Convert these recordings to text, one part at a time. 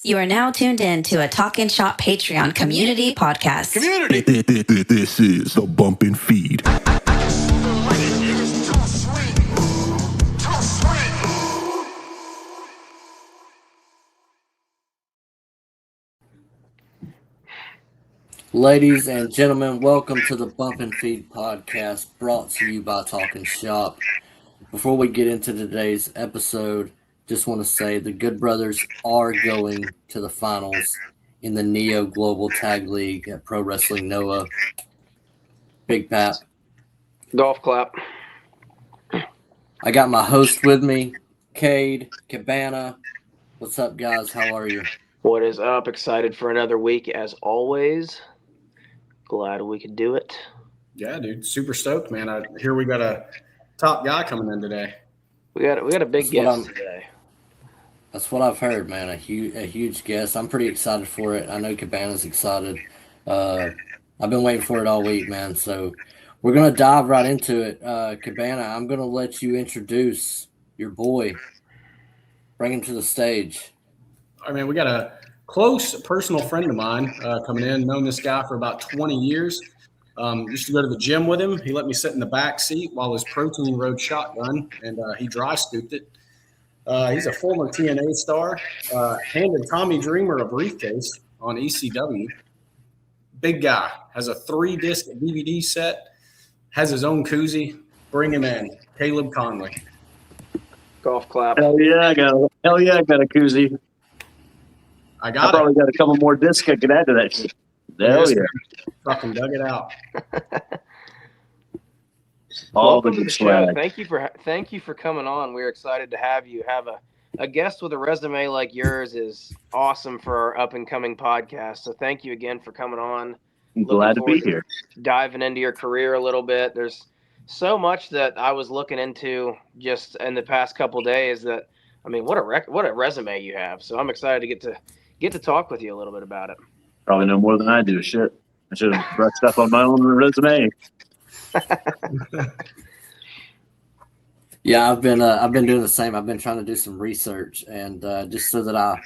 You are now tuned in to a Talk and Shop Patreon community podcast. This is the BumpNFeed. Ladies and gentlemen, welcome to the BumpNFeed podcast brought to you by Talk and Shop. Before we get into today's episode, just want to say the Good Brothers are going to the finals in the Neo Global Tag League at Pro Wrestling Noah. Big Pap. Golf clap. I got my host with me, Cade, Cabana. What's up, guys? How are you? What is up? Excited for another week as always. Glad we could do it. Yeah, dude. Super stoked, man. I hear we got a top guy coming in today. We got a big guest today. That's what I've heard, man. A huge guest. I'm pretty excited for it. I know Cabana's excited. I've been waiting for it all week, man. So we're going to dive right into it. Cabana, I'm going to let you introduce your boy. Bring him to the stage. I mean, we got a close personal friend of mine coming in. Known this guy for about 20 years. Used to go to the gym with him. He let me sit in the back seat while his protein rode shotgun, and he dry scooped it. He's a former TNA star. Handed Tommy Dreamer a briefcase on ECW. Big guy. Has a 3-disc DVD set. Has his own koozie. Bring him in. Caleb Konley. Golf clap. Hell yeah, I got a koozie. I probably got a couple more discs I could add to that shit. Hell yeah. Fucking dug it out. Welcome to the show. Thank you for coming on. We're excited to have you. Have a guest with a resume like yours is awesome for our up and coming podcast. So thank you again for coming on. I'm glad to be here. Diving into your career a little bit. There's so much that I was looking into just in the past couple of days that, I mean, what a resume you have. So I'm excited to get to talk with you a little bit about it. Probably know more than I do. Shit. I should have brushed up on my own resume. Yeah, I've been doing the same. I've been trying to do some research, and just so that I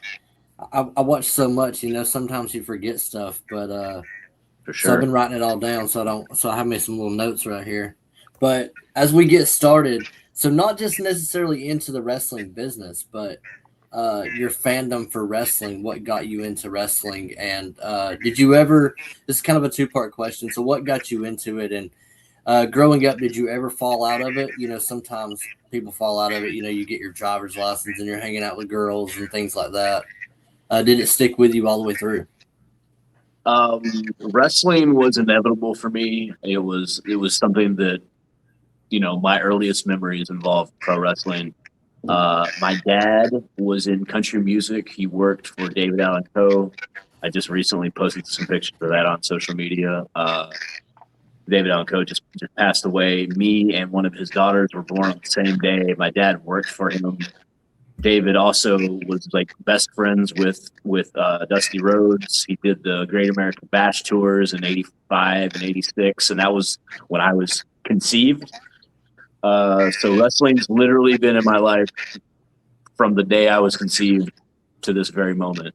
watch so much, sometimes you forget stuff, but for sure. So I've been writing it all down, so I have me some little notes right here. But as we get started, so not just necessarily into the wrestling business, but your fandom for wrestling, what got you into wrestling, and did you ever? This is kind of a 2-part question. So, what got you into it, and growing up, did you ever fall out of it? Sometimes people fall out of it. You get your driver's license and you're hanging out with girls and things like that. Did it stick with you all the way through? Wrestling was inevitable for me. It was something that, my earliest memories involved pro wrestling. My dad was in country music. He worked for David Allen Co. I just recently posted some pictures of that on social media. David Allen Co. just passed away. Me and one of his daughters were born on the same day. My dad worked for him. David also was like best friends with Dusty Rhodes. He did the Great American Bash tours in '85 and '86, and that was when I was conceived. So wrestling's literally been in my life from the day I was conceived to this very moment.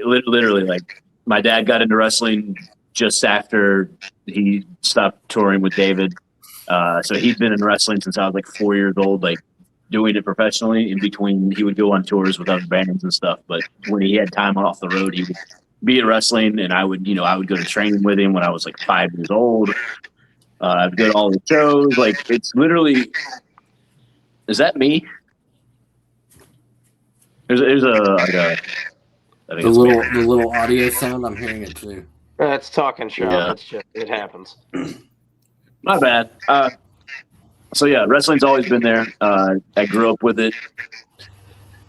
Literally, like, my dad got into wrestling just after he stopped touring with David. So he'd been in wrestling since I was like 4 years old, like doing it professionally. In between, he would go on tours with other bands and stuff. But when he had time off the road, he would be at wrestling, and I would go to training with him when I was like 5 years old. I've done all the shows. Like, it's literally. Is that me? There's a I think the little audio sound. I'm hearing it too. It's talking shop. Yeah. It's just, it happens. My bad. So yeah, wrestling's always been there. I grew up with it.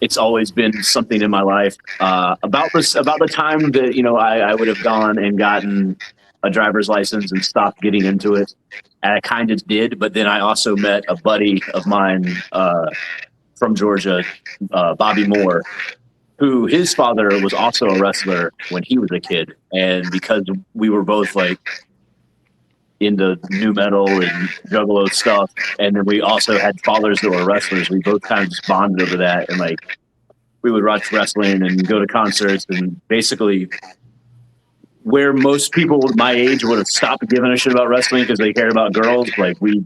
It's always been something in my life. About the time that I would have gone and gotten a driver's license and stopped getting into it. And I kind of did, but then I also met a buddy of mine from Georgia, Bobby Moore, who his father was also a wrestler when he was a kid. And because we were both like into nu metal and juggalo stuff, and then we also had fathers that were wrestlers, we both kind of just bonded over that. And like, we would watch wrestling and go to concerts, and basically where most people my age would have stopped giving a shit about wrestling because they cared about girls, like we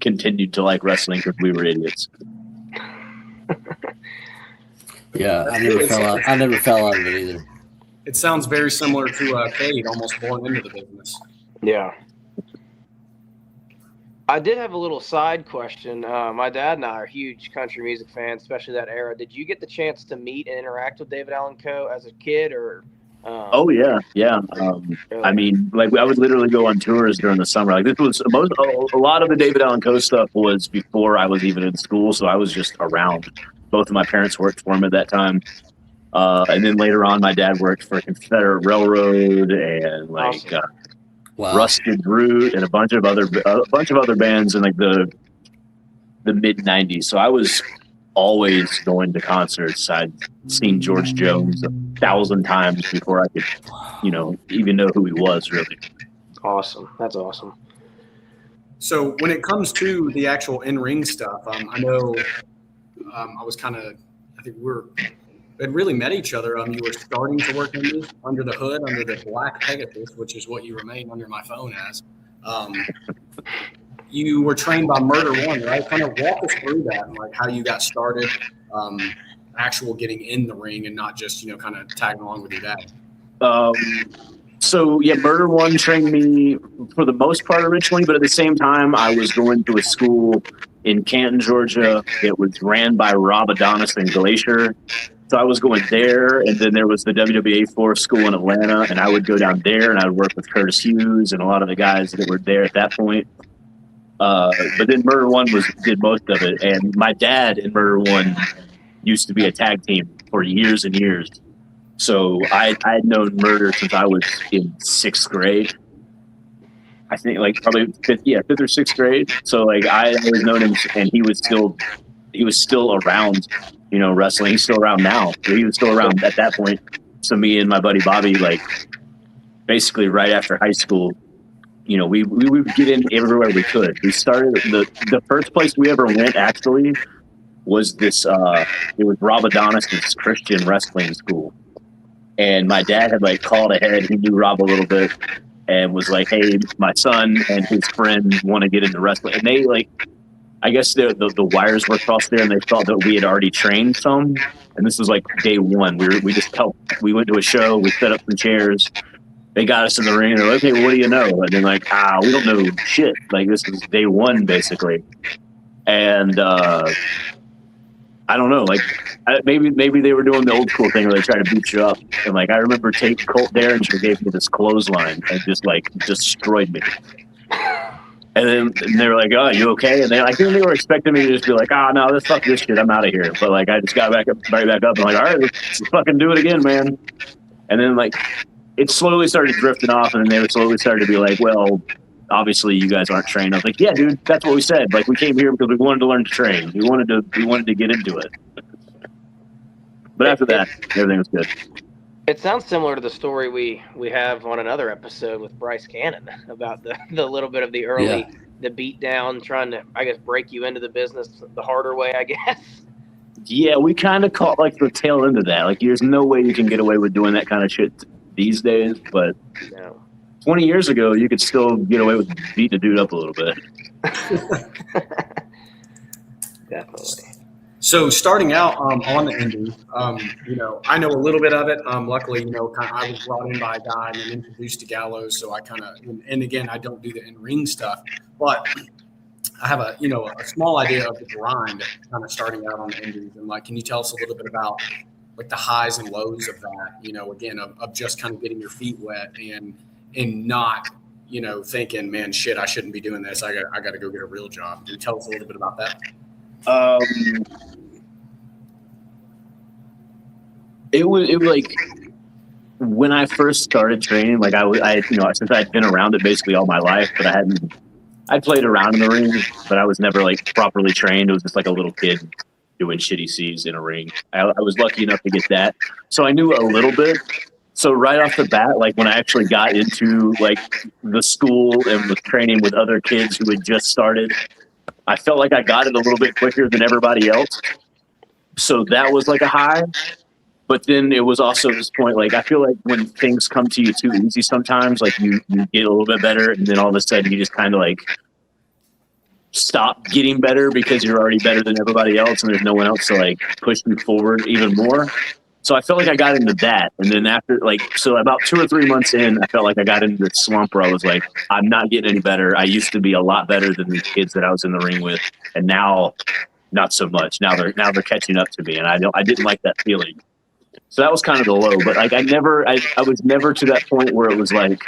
continued to like wrestling because we were idiots. Yeah, I never fell out of it either. It sounds very similar to Cade, almost born into the business. Yeah. I did have a little side question. My dad and I are huge country music fans, especially that era. Did you get the chance to meet and interact with David Allan Coe as a kid, or? Oh yeah. I mean, like I would literally go on tours during the summer. Like this was a lot of the David Allan Coe stuff was before I was even in school, so I was just around. Both of my parents worked for him at that time. And then later on, my dad worked for Confederate Railroad and like Rusted Root and a bunch of other bands in like the mid '90s. So I was always going to concerts. I'd seen George Jones 1,000 times before I could, even know who he was. Really awesome. That's awesome. So when it comes to the actual in-ring stuff, I know I was kind of, I think we had really met each other. You were starting to work under the hood, under the black Pegasus, which is what you remain under my phone as. You were trained by Murder One, right? Kind of walk us through that and like how you got started, actual getting in the ring and not just, kind of tagging along with your dad. So yeah, Murder One trained me for the most part originally, but at the same time, I was going to a school in Canton, Georgia. It was ran by Rob Adonis and Glacier. So I was going there, and then there was the WWA 4 school in Atlanta, and I would go down there, and I would work with Curtis Hughes and a lot of the guys that were there at that point. But then Murder One did most of it, and my dad in Murder One used to be a tag team for years and years. So I'd known Murder since I was in 6th grade. I think like probably 5th or 6th grade. So like I always known him, and he was still around, wrestling. He's still around now. He was still around at that point. So me and my buddy Bobby, like basically right after high school, we would get in everywhere we could. We started the first place we ever went actually was this. It was Rob Adonis' Christian wrestling school. And my dad had like called ahead. He knew Rob a little bit and was like, "Hey, my son and his friend want to get into wrestling." And they like, I guess the wires were crossed there, and they thought that we had already trained some. And this was like day one. We just helped. We went to a show. We set up some chairs. They got us in the ring. And they're like, "Okay, well, what do you know?" And then like, we don't know shit. Like this is day one basically. And I don't know, like maybe they were doing the old school thing where they try to beat you up. And like I remember Colt Derringer gave me this clothesline and just like destroyed me. And then they were like, "Oh, you okay?" And I think they were expecting me to just be like, "No, let's fuck this shit. I'm out of here." But like I just got right back up and like, "All right, let's fucking do it again, man." And then like it slowly started drifting off, and then they slowly started to be like, "Well, obviously you guys aren't trained." I was like, "Yeah, dude, that's what we said. Like we came here because we wanted to learn to train. We wanted to get into it." But after that, everything was good. It sounds similar to the story we have on another episode with Bryce Cannon about the little bit of the early the beat down, trying to, I guess, break you into the business the harder way, I guess. Yeah, we kind of caught like the tail end of that. Like there's no way you can get away with doing that kind of shit these days, but 20 years ago, you could still get away with beating a dude up a little bit. Definitely. So starting out on the indie, I know a little bit of it. Luckily, I was brought in by a guy and then introduced to Gallows. So I kind of, and again, I don't do the in-ring stuff, but I have a small idea of the grind kind of starting out on the indies. And like, can you tell us a little bit about like the highs and lows of that, again, of just kind of getting your feet wet and not, thinking, man, shit, I shouldn't be doing this. I got to go get a real job. Can you tell us a little bit about that? It was like when I first started training, like I since I'd been around it basically all my life, but I played around in the ring, but I was never like properly trained. It was just like a little kid doing shitty C's in a ring. I was lucky enough to get that. So I knew a little bit. So right off the bat, like when I actually got into like the school and was training with other kids who had just started, I felt like I got it a little bit quicker than everybody else. So that was like a high. But then it was also this point, like, I feel like when things come to you too easy sometimes, like you get a little bit better, and then all of a sudden you just kind of like stop getting better because you're already better than everybody else and there's no one else to like push you forward even more. So I felt like I got into that. And then after so about 2 or 3 months in, I felt like I got into this slump where I was like, I'm not getting any better. I used to be a lot better than these kids that I was in the ring with. And now not so much. Now they're catching up to me. And I didn't like that feeling. So that was kind of the low, but like I was never to that point where it was like,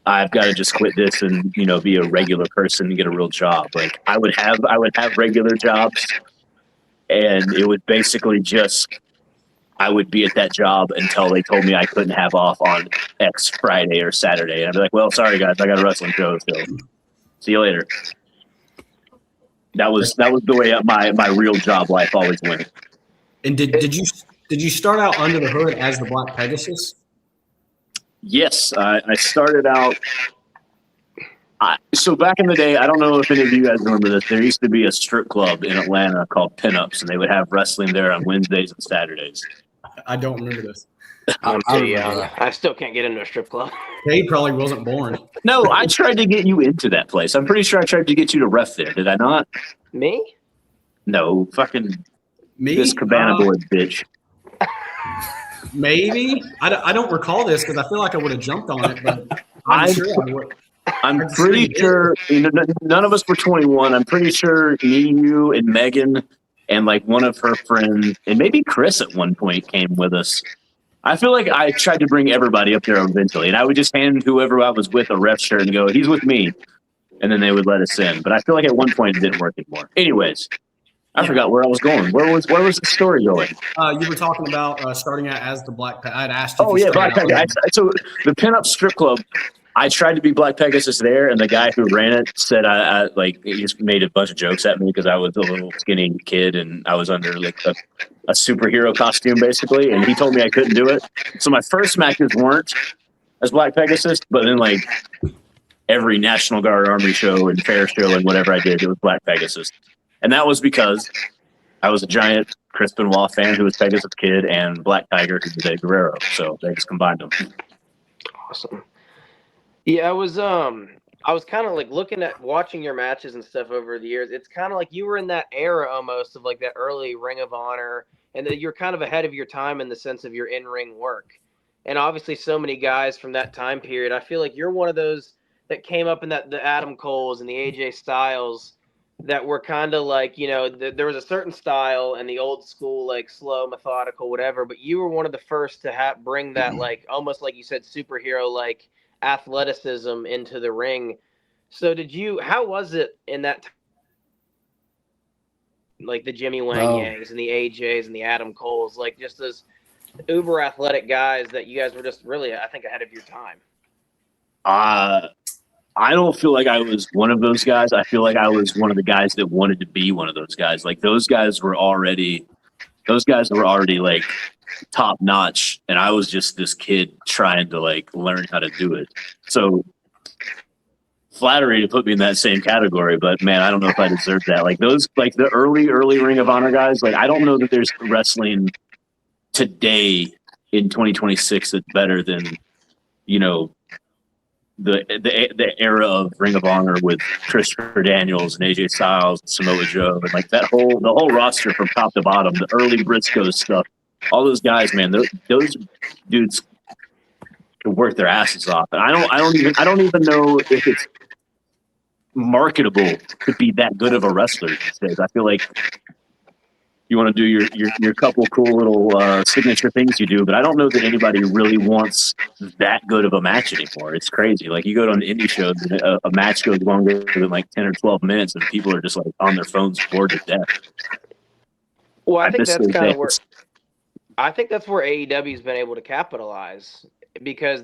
I've got to just quit this and, be a regular person and get a real job. Like I would have regular jobs, and it would basically just, I would be at that job until they told me I couldn't have off on X Friday or Saturday. And I'd be like, well, sorry guys, I got a wrestling show, so see you later. That was the way my real job life always went. And did you start out under the hood as the Black Pegasus? Yes, I started out. So back in the day, I don't know if any of you guys remember this. There used to be a strip club in Atlanta called Pinups, and they would have wrestling there on Wednesdays and Saturdays. I don't remember this. I'm too young. I still can't get into a strip club. He probably wasn't born. No, I tried to get you into that place. I'm pretty sure I tried to get you to ref there. Did I not? Me? No, fucking Me? this Cabana boy bitch. Maybe. I don't recall this because I feel like I would have jumped on it, but I'm sure I would. I'm pretty sure none of us were 21. I'm pretty sure me, you, and Megan, and like one of her friends, and maybe Chris at one point came with us. I feel like I tried to bring everybody up there eventually, and I would just hand whoever I was with a ref shirt and go, "He's with me," and then they would let us in. But I feel like at one point it didn't work anymore. Anyways, I forgot where I was going. Where was the story going? You were talking about starting out as the Black Pegasus. I'd asked you. Oh yeah, Black Pegasus. So the pinup strip club. I tried to be Black Pegasus there, and the guy who ran it said he just made a bunch of jokes at me because I was a little skinny kid and I was under like a superhero costume basically, and he told me I couldn't do it. So my first matches weren't as Black Pegasus, but then like every National Guard Army show and fair show and whatever I did, it was Black Pegasus, and that was because I was a giant Chris Benoit fan who was Pegasus Kid and Black Tiger who was Eddie Guerrero, so they just combined them. Awesome. Yeah, I was kind of like looking at watching your matches and stuff over the years. It's kind of like you were in that era almost of like that early Ring of Honor, and that you're kind of ahead of your time in the sense of your in-ring work. And obviously so many guys from that time period, I feel like you're one of those that came up in the Adam Coles and the AJ Styles that were kind of like, there was a certain style and the old school, like slow, methodical, whatever, but you were one of the first to bring that, like, almost like you said, superhero, like, athleticism into the ring. So how was it in that time? Like the Jimmy Wang Yangs and the AJs and the Adam Coles, like just those uber athletic guys that you guys were just really, I think, ahead of your time. I don't feel like I was one of those guys. I feel like I was one of the guys that wanted to be one of those guys. Like those guys were already like top notch, and I was just this kid trying to like learn how to do it. So flattery to put me in that same category, but man, I don't know if I deserve that. Like those, like the early Ring of Honor guys, like I don't know that there's wrestling today in 2026 that's better than, the era of Ring of Honor with Christopher Daniels and AJ Styles and Samoa Joe and like the whole roster from top to bottom, the early Briscoe stuff. All those guys, man, those dudes can work their asses off. And I don't even know if it's marketable to be that good of a wrestler these days. I feel like you want to do your couple cool little signature things you do, but I don't know that anybody really wants that good of a match anymore. It's crazy. Like you go to an indie show, and a match goes longer than like 10 or 12 minutes, and people are just like on their phones bored to death. Well, I think that's kind of where I think that's where AEW's been able to capitalize, because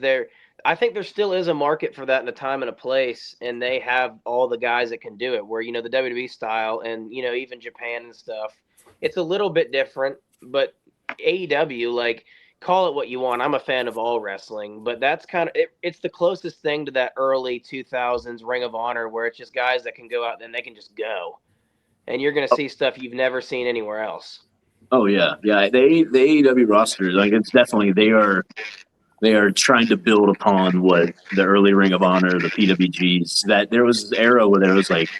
I think there still is a market for that in a time and a place, and they have all the guys that can do it, where, the WWE style and, even Japan and stuff, it's a little bit different, but AEW, like, call it what you want. I'm a fan of all wrestling, but that's kind of it's the closest thing to that early 2000s Ring of Honor, where it's just guys that can go out and they can just go. and you're going to see stuff you've never seen anywhere else. Oh yeah. The AEW roster, like it's definitely they are trying to build upon what the early Ring of Honor, the PWGs. That there was this era where there was like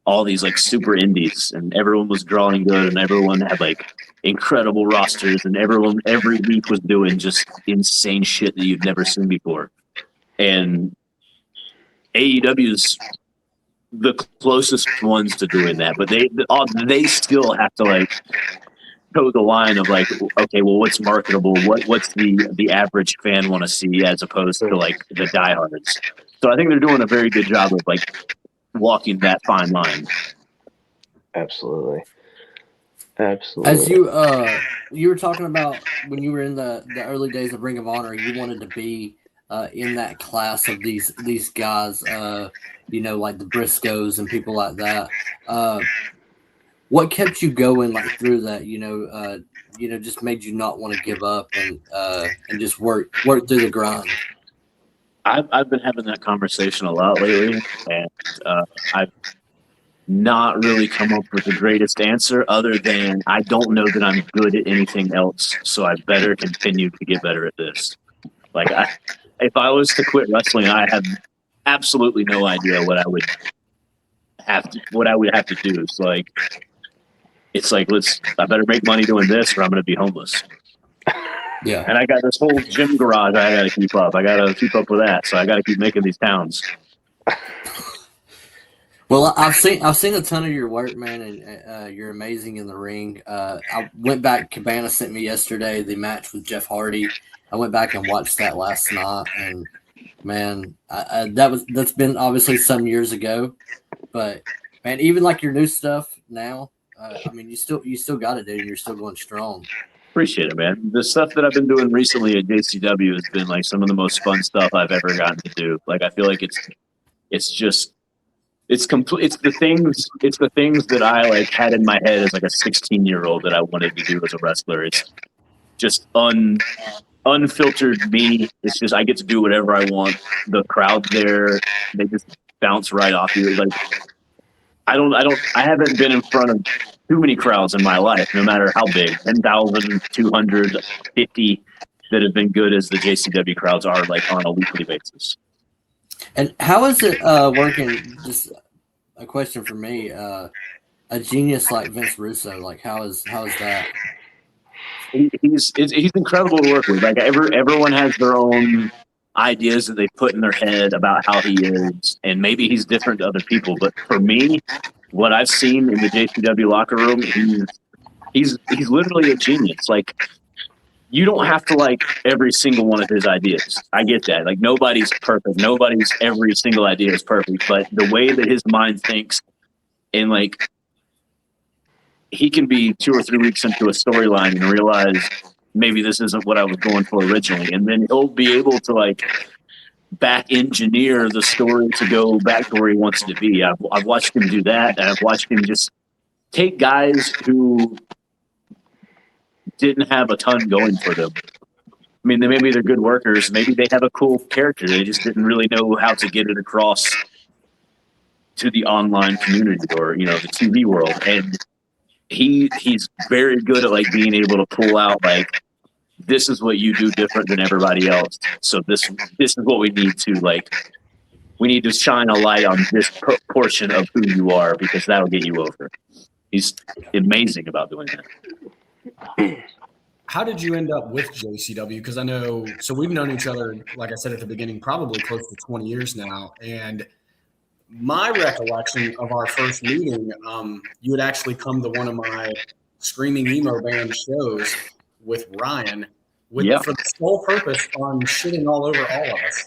all these like super indies, and everyone was drawing good, and everyone had like incredible rosters, and everyone every week was doing just insane shit that you've never seen before. And AEW's the closest ones to doing that, but they still have to like toe the line of like, okay, well, what's marketable? What's the average fan want to see as opposed to like the diehards? So I think they're doing a very good job of like walking that fine line. Absolutely. As you were talking about when you were in the early days of Ring of Honor, you wanted to be in that class of these guys, like the Briscoes and people like that. What kept you going like through that? Just made you not want to give up and just work through the grind. I've been having that conversation a lot lately, and I've not really come up with the greatest answer other than I don't know that I'm good at anything else, so I better continue to get better at this. Like, if I was to quit wrestling, I have absolutely no idea what I would have to do. So like, it's like I better make money doing this, or I'm going to be homeless. Yeah. And I got this whole gym garage I got to keep up. I got to keep up with that, so I got to keep making these towns. Well, I've seen a ton of your work, man, and you're amazing in the ring. I went back. Cabana sent me yesterday the match with Jeff Hardy. I went back and watched that last night, and man, that's been obviously some years ago, but man, even like your new stuff now, you still got it, dude. You're still going strong. Appreciate it, man. The stuff that I've been doing recently at JCW has been like some of the most fun stuff I've ever gotten to do. Like, I feel like it's complete. It's the things that I like had in my head as like a 16-year-old that I wanted to do as a wrestler. It's just unfiltered me. It's just I get to do whatever I want. The crowd there, they just bounce right off you. Like I haven't been in front of too many crowds in my life, no matter how big, 10,000, 250 that have been good as the JCW crowds are like on a weekly basis. And how is it working? Just a question for me. A genius like Vince Russo, like how is that? He's incredible to work with. Like everyone has their own ideas that they put in their head about how he is, and maybe he's different to other people. But for me, what I've seen in the JCW locker room, he's literally a genius. Like, you don't have to like every single one of his ideas. I get that. Like, nobody's perfect. Nobody's every single idea is perfect. But the way that his mind thinks, and like, he can be 2 or 3 weeks into a storyline and realize maybe this isn't what I was going for originally. And then he'll be able to like back engineer the story to go back to where he wants it to be. I've watched him do that. And I've watched him just take guys who didn't have a ton going for them. I mean, maybe they're good workers. Maybe they have a cool character. They just didn't really know how to get it across to the online community or, the TV world. And he's very good at like being able to pull out like, this is what you do different than everybody else. So this is what we need to like. We need to shine a light on this portion of who you are because that'll get you over. He's amazing about doing that. How did you end up with JCW? Because I know, so we've known each other, like I said at the beginning, probably close to 20 years now. And my recollection of our first meeting, you had actually come to one of my Screaming Emo Band shows with Ryan for the sole purpose on shitting all over all of us.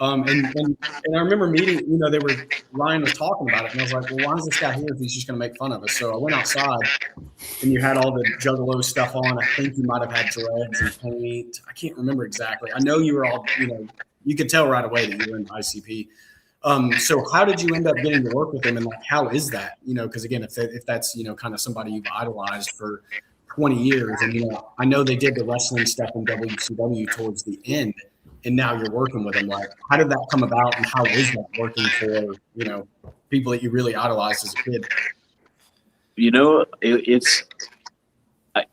And I remember meeting, Ryan was talking about it, and I was like, well, why is this guy here if he's just going to make fun of us? So I went outside, and you had all the Juggalo stuff on. I think you might have had dreads and paint. I can't remember exactly. I know you were all, you could tell right away that you were in ICP. So how did you end up getting to work with him, and like, how is that? Because again, if that's, kind of somebody you've idolized for 20 years, and, I know they did the wrestling stuff in WCW towards the end, and now you're working with them. Like, how did that come about, and how is that working for, people that you really idolized as a kid?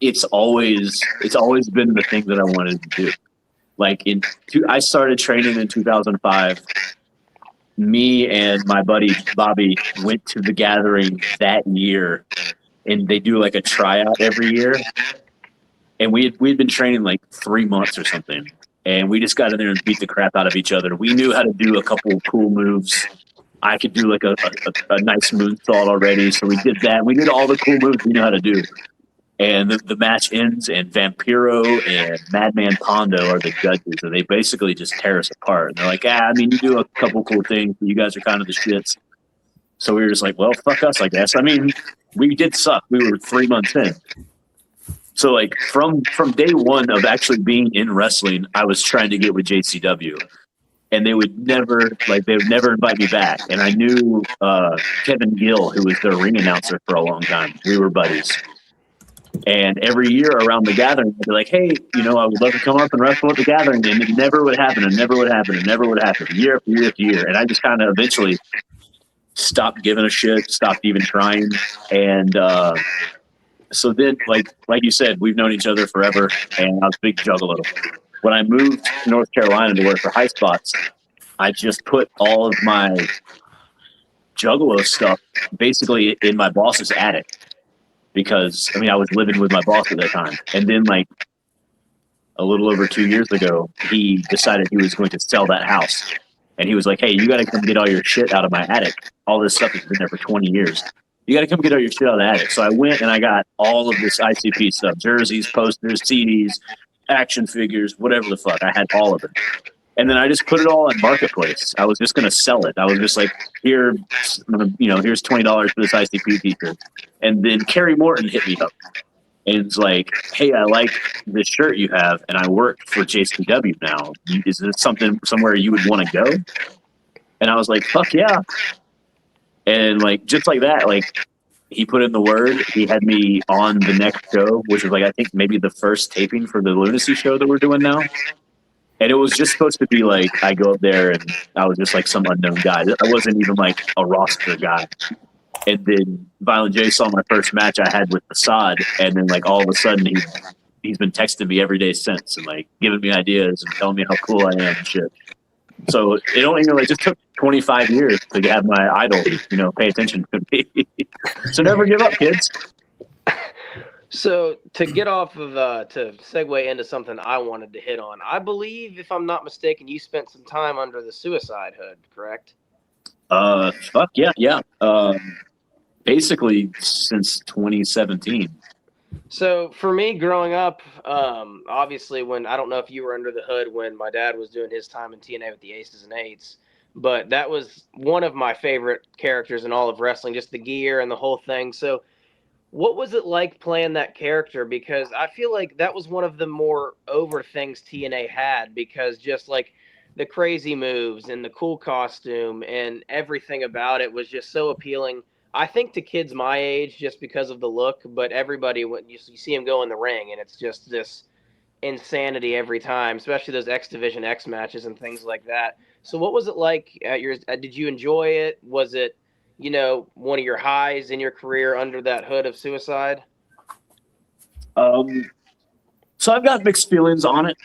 it's always been the thing that I wanted to do. Like I started training in 2005. Me and my buddy Bobby went to the gathering that year, and they do like a tryout every year. And we'd been training like 3 months or something, and we just got in there and beat the crap out of each other. We knew how to do a couple of cool moves. I could do like a nice moonsault already, so we did that. We did all the cool moves we knew how to do. And the match ends, and Vampiro and Madman Pondo are the judges, and they basically just tear us apart. And they're like, you do a couple cool things, but you guys are kind of the shits. So we were just like, well, fuck us, I guess. I mean, we did suck. We were 3 months in. So like from day one of actually being in wrestling, I was trying to get with JCW. And they would never invite me back. And I knew Kevin Gill, who was their ring announcer for a long time. We were buddies. And every year around the gathering, I'd be like, hey, I would love to come up and wrestle at the gathering. And it never would happen, and never would happen, and never would happen, year after year after year. And I just kind of eventually stopped giving a shit, stopped even trying. And so then, like you said, we've known each other forever, and I was a big juggalo. When I moved to North Carolina to work for High Spots, I just put all of my juggalo stuff basically in my boss's attic. Because, I was living with my boss at that time. And then, like, a little over 2 years ago, he decided he was going to sell that house. And he was like, hey, you got to come get all your shit out of my attic. All this stuff has been there for 20 years. You got to come get all your shit out of the attic. So I went and I got all of this ICP stuff. Jerseys, posters, CDs, action figures, whatever the fuck. I had all of it. And then I just put it all on Marketplace. I was just going to sell it. I was just like, here's $20 for this ICP t-shirt. And then Kerry Morton hit me up. And it's like, hey, I like this shirt you have, and I work for JCW now. Is this somewhere you would want to go? And I was like, fuck yeah. And like, just like that, like, he put in the word. He had me on the next show, which was like, I think maybe the first taping for the Lunacy show that we're doing now. And it was just supposed to be like, I go up there and I was just like some unknown guy. I wasn't even like a roster guy. And then Violent J saw my first match I had with Assad. And then like all of a sudden he's been texting me every day since and like giving me ideas and telling me how cool I am and shit. So it only just took 25 years to have my idol, pay attention to me. So never give up, kids. So to get off of to segue into something I wanted to hit on, I believe, if I'm not mistaken, you spent some time under the Suicide hood, correct? Fuck yeah. Basically since 2017. So for me, growing up, obviously, I don't know if you were under the hood when my dad was doing his time in TNA with the Aces and Eights, but that was one of my favorite characters in all of wrestling, just the gear and the whole thing. So what was it like playing that character? Because I feel like that was one of the more over things TNA had, because just like the crazy moves and the cool costume and everything about it was just so appealing. I think to kids my age, just because of the look, but everybody, when you see him go in the ring, and it's just this insanity every time, especially those X Division X matches and things like that. So what was it like at did you enjoy it? Was it, one of your highs in your career under that hood of Suicide? So I've got mixed feelings on it.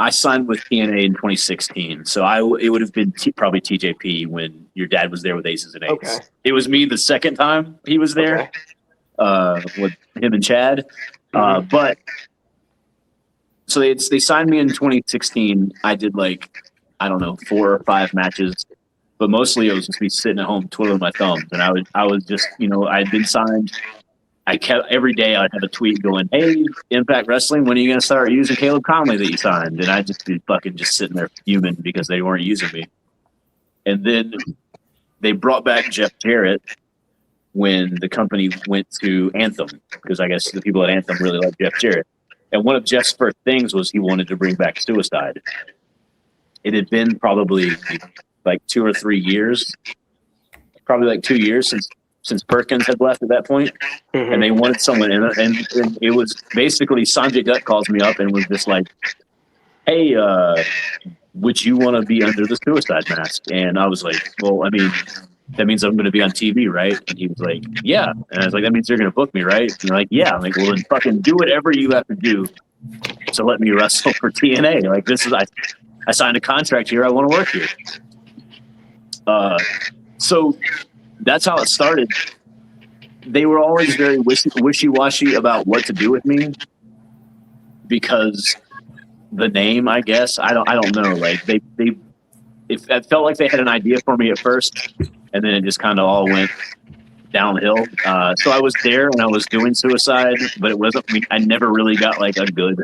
I signed with TNA in 2016, so it would have been probably TJP when your dad was there with Aces and Eights. Okay. It was me the second time he was there, with him and Chad. Mm-hmm. But so they signed me in 2016. I did 4 or 5 matches, but mostly it was just me sitting at home twiddling my thumbs. And I was just, I had been signed. I kept every day I'd have a tweet going, hey, Impact Wrestling, when are you going to start using Caleb Konley that you signed? And I'd just be fucking just sitting there fuming because they weren't using me. And then they brought back Jeff Jarrett when the company went to Anthem, because I guess the people at Anthem really liked Jeff Jarrett. And one of Jeff's first things was he wanted to bring back Suicide. It had been probably 2 or 3 years, probably 2 years since Perkins had left at that point. Mm-hmm. And they wanted someone in it. And it was basically Sanjay Dutt calls me up and was just like, hey, would you want to be under the Suicide mask? And I was like, well, that means I'm going to be on TV, right? And he was like, yeah. And I was like, that means you're going to book me, right? And they're like, yeah. I'm like, well, then fucking do whatever you have to do to let me wrestle for TNA. Like, I signed a contract here. I want to work here. So that's how it started. They were always very wishy-washy about what to do with me because the name, I guess, I don't know. Like it felt like they had an idea for me at first, and then it just kind of all went downhill. So I was there and I was doing Suicide, but it wasn't. I never really got like a good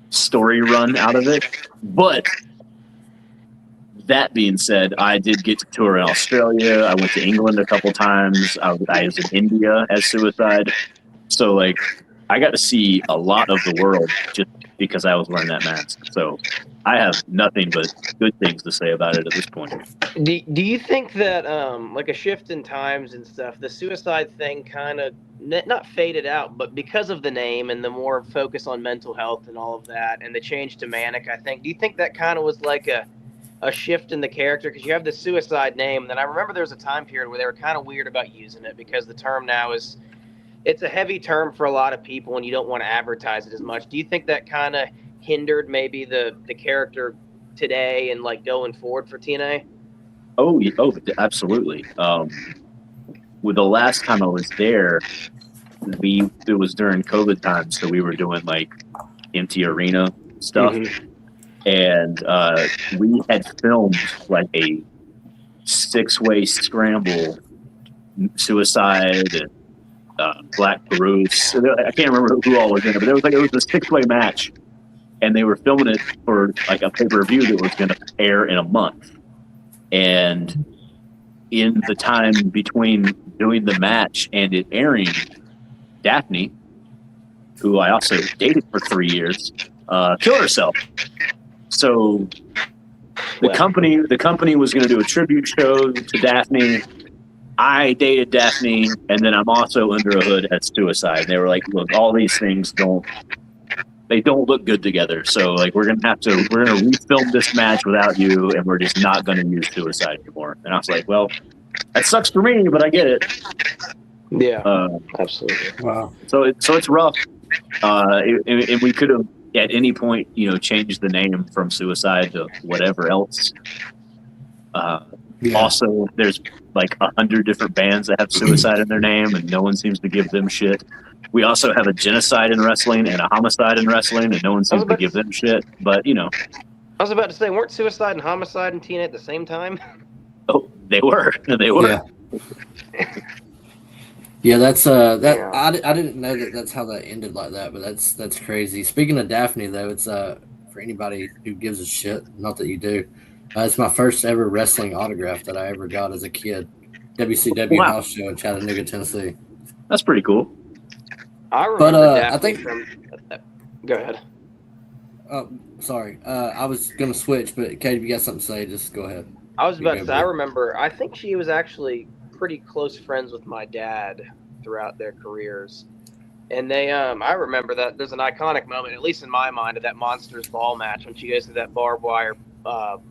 story run out of it. But that being said, I did get to tour in Australia. I went to England a couple times. I was in India as Suicide. So like, I got to see a lot of the world just because I was wearing that mask. So I have nothing but good things to say about it at this point. Do you think that like a shift in times and stuff, the Suicide thing kind of not faded out, but because of the name and the more focus on mental health and all of that, and the change to Manic, I think. Do you think that kind of was like a shift in the character? Because you have the Suicide name, and then I remember there was a time period where they were kind of weird about using it because the term now it's a heavy term for a lot of people, and you don't want to advertise it as much. Do you think that kind of hindered maybe the character today and like going forward for TNA? Oh, absolutely. With the last time I was there, it was during COVID time, so we were doing like empty arena stuff, and we had filmed like a 6-way scramble, Suicide and Black Bruce. I can't remember who all was in it, but it was a 6-way match, and they were filming it for like a pay-per-view that was going to air in a month. And in the time between doing the match and it airing, Daphne, who I also dated for 3 years, killed herself. So the company was going to do a tribute show to Daphne. I dated Daphne, and then I'm also under a hood at Suicide. They were like, look, all these things don't look good together. So like we're gonna refilm this match without you, and we're just not gonna use Suicide anymore. And I was like, well, that sucks for me, but I get it. Yeah, absolutely. Wow. So it's rough. And we could have at any point, changed the name from Suicide to whatever else. Also, there's like 100 different bands that have Suicide in their name, and no one seems to give them shit. We also have a Genocide in wrestling and a Homicide in wrestling, and no one seems to give them shit. But I was about to say, weren't Suicide and Homicide and TNA at the same time? Oh, they were. They were. Yeah, that's I didn't know that's how that ended like that, but that's crazy. Speaking of Daphne though, it's for anybody who gives a shit, not that you do. It's my first ever wrestling autograph that I ever got as a kid. WCW house show in Chattanooga, Tennessee. That's pretty cool. I remember Daphne I think from. Go ahead. Sorry. I was gonna switch, but Caleb, you got something to say? Just go ahead. I was about to say, I remember. I think she was actually pretty close friends with my dad throughout their careers, and they. I remember that there's an iconic moment, at least in my mind, of that Monsters Ball match when she goes to that barbed wire, the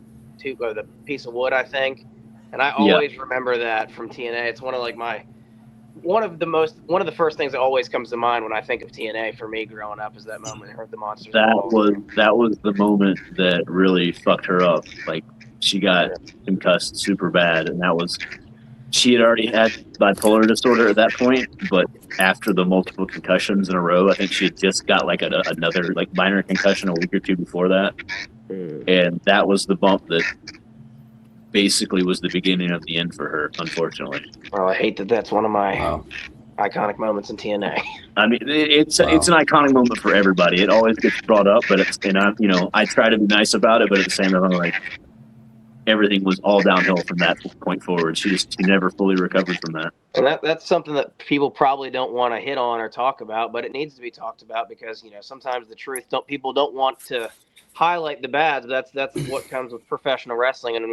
piece of wood, I think, and I always remember that from TNA. It's one of the first things that always comes to mind when I think of TNA for me growing up is that moment her at the Monsters Ball. That was the moment that really fucked her up. Like she got concussed super bad, and she had already had bipolar disorder at that point, but after the multiple concussions in a row, I think she had just got like another like minor concussion a week or two before that, and that was the bump that basically was the beginning of the end for her, unfortunately. Well, I hate that that's one of my iconic moments in TNA. I mean, it's an iconic moment for everybody. It always gets brought up, but I try to be nice about it, but at the same time, I'm like, everything was all downhill from that point forward. She never fully recovered from that. And that's something that people probably don't want to hit on or talk about, but it needs to be talked about because sometimes the truth people don't want to highlight the bads. But that's what comes with professional wrestling, and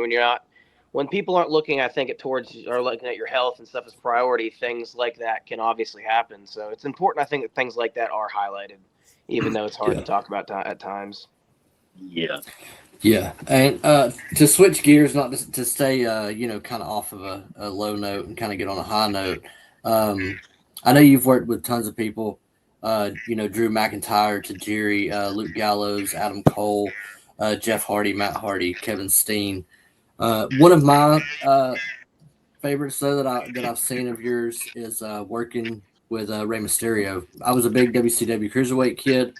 when people aren't looking, I think, or looking at your health and stuff as priority, things like that can obviously happen. So it's important, I think, that things like that are highlighted, even though it's hard to talk about at times. Yeah. Yeah, and to switch gears, not to stay, kind of off of a low note and kind of get on a high note. I know you've worked with tons of people. Drew McIntyre, Tajiri, Luke Gallows, Adam Cole, Jeff Hardy, Matt Hardy, Kevin Steen. One of my favorites though that I've seen of yours is working with Rey Mysterio. I was a big WCW cruiserweight kid.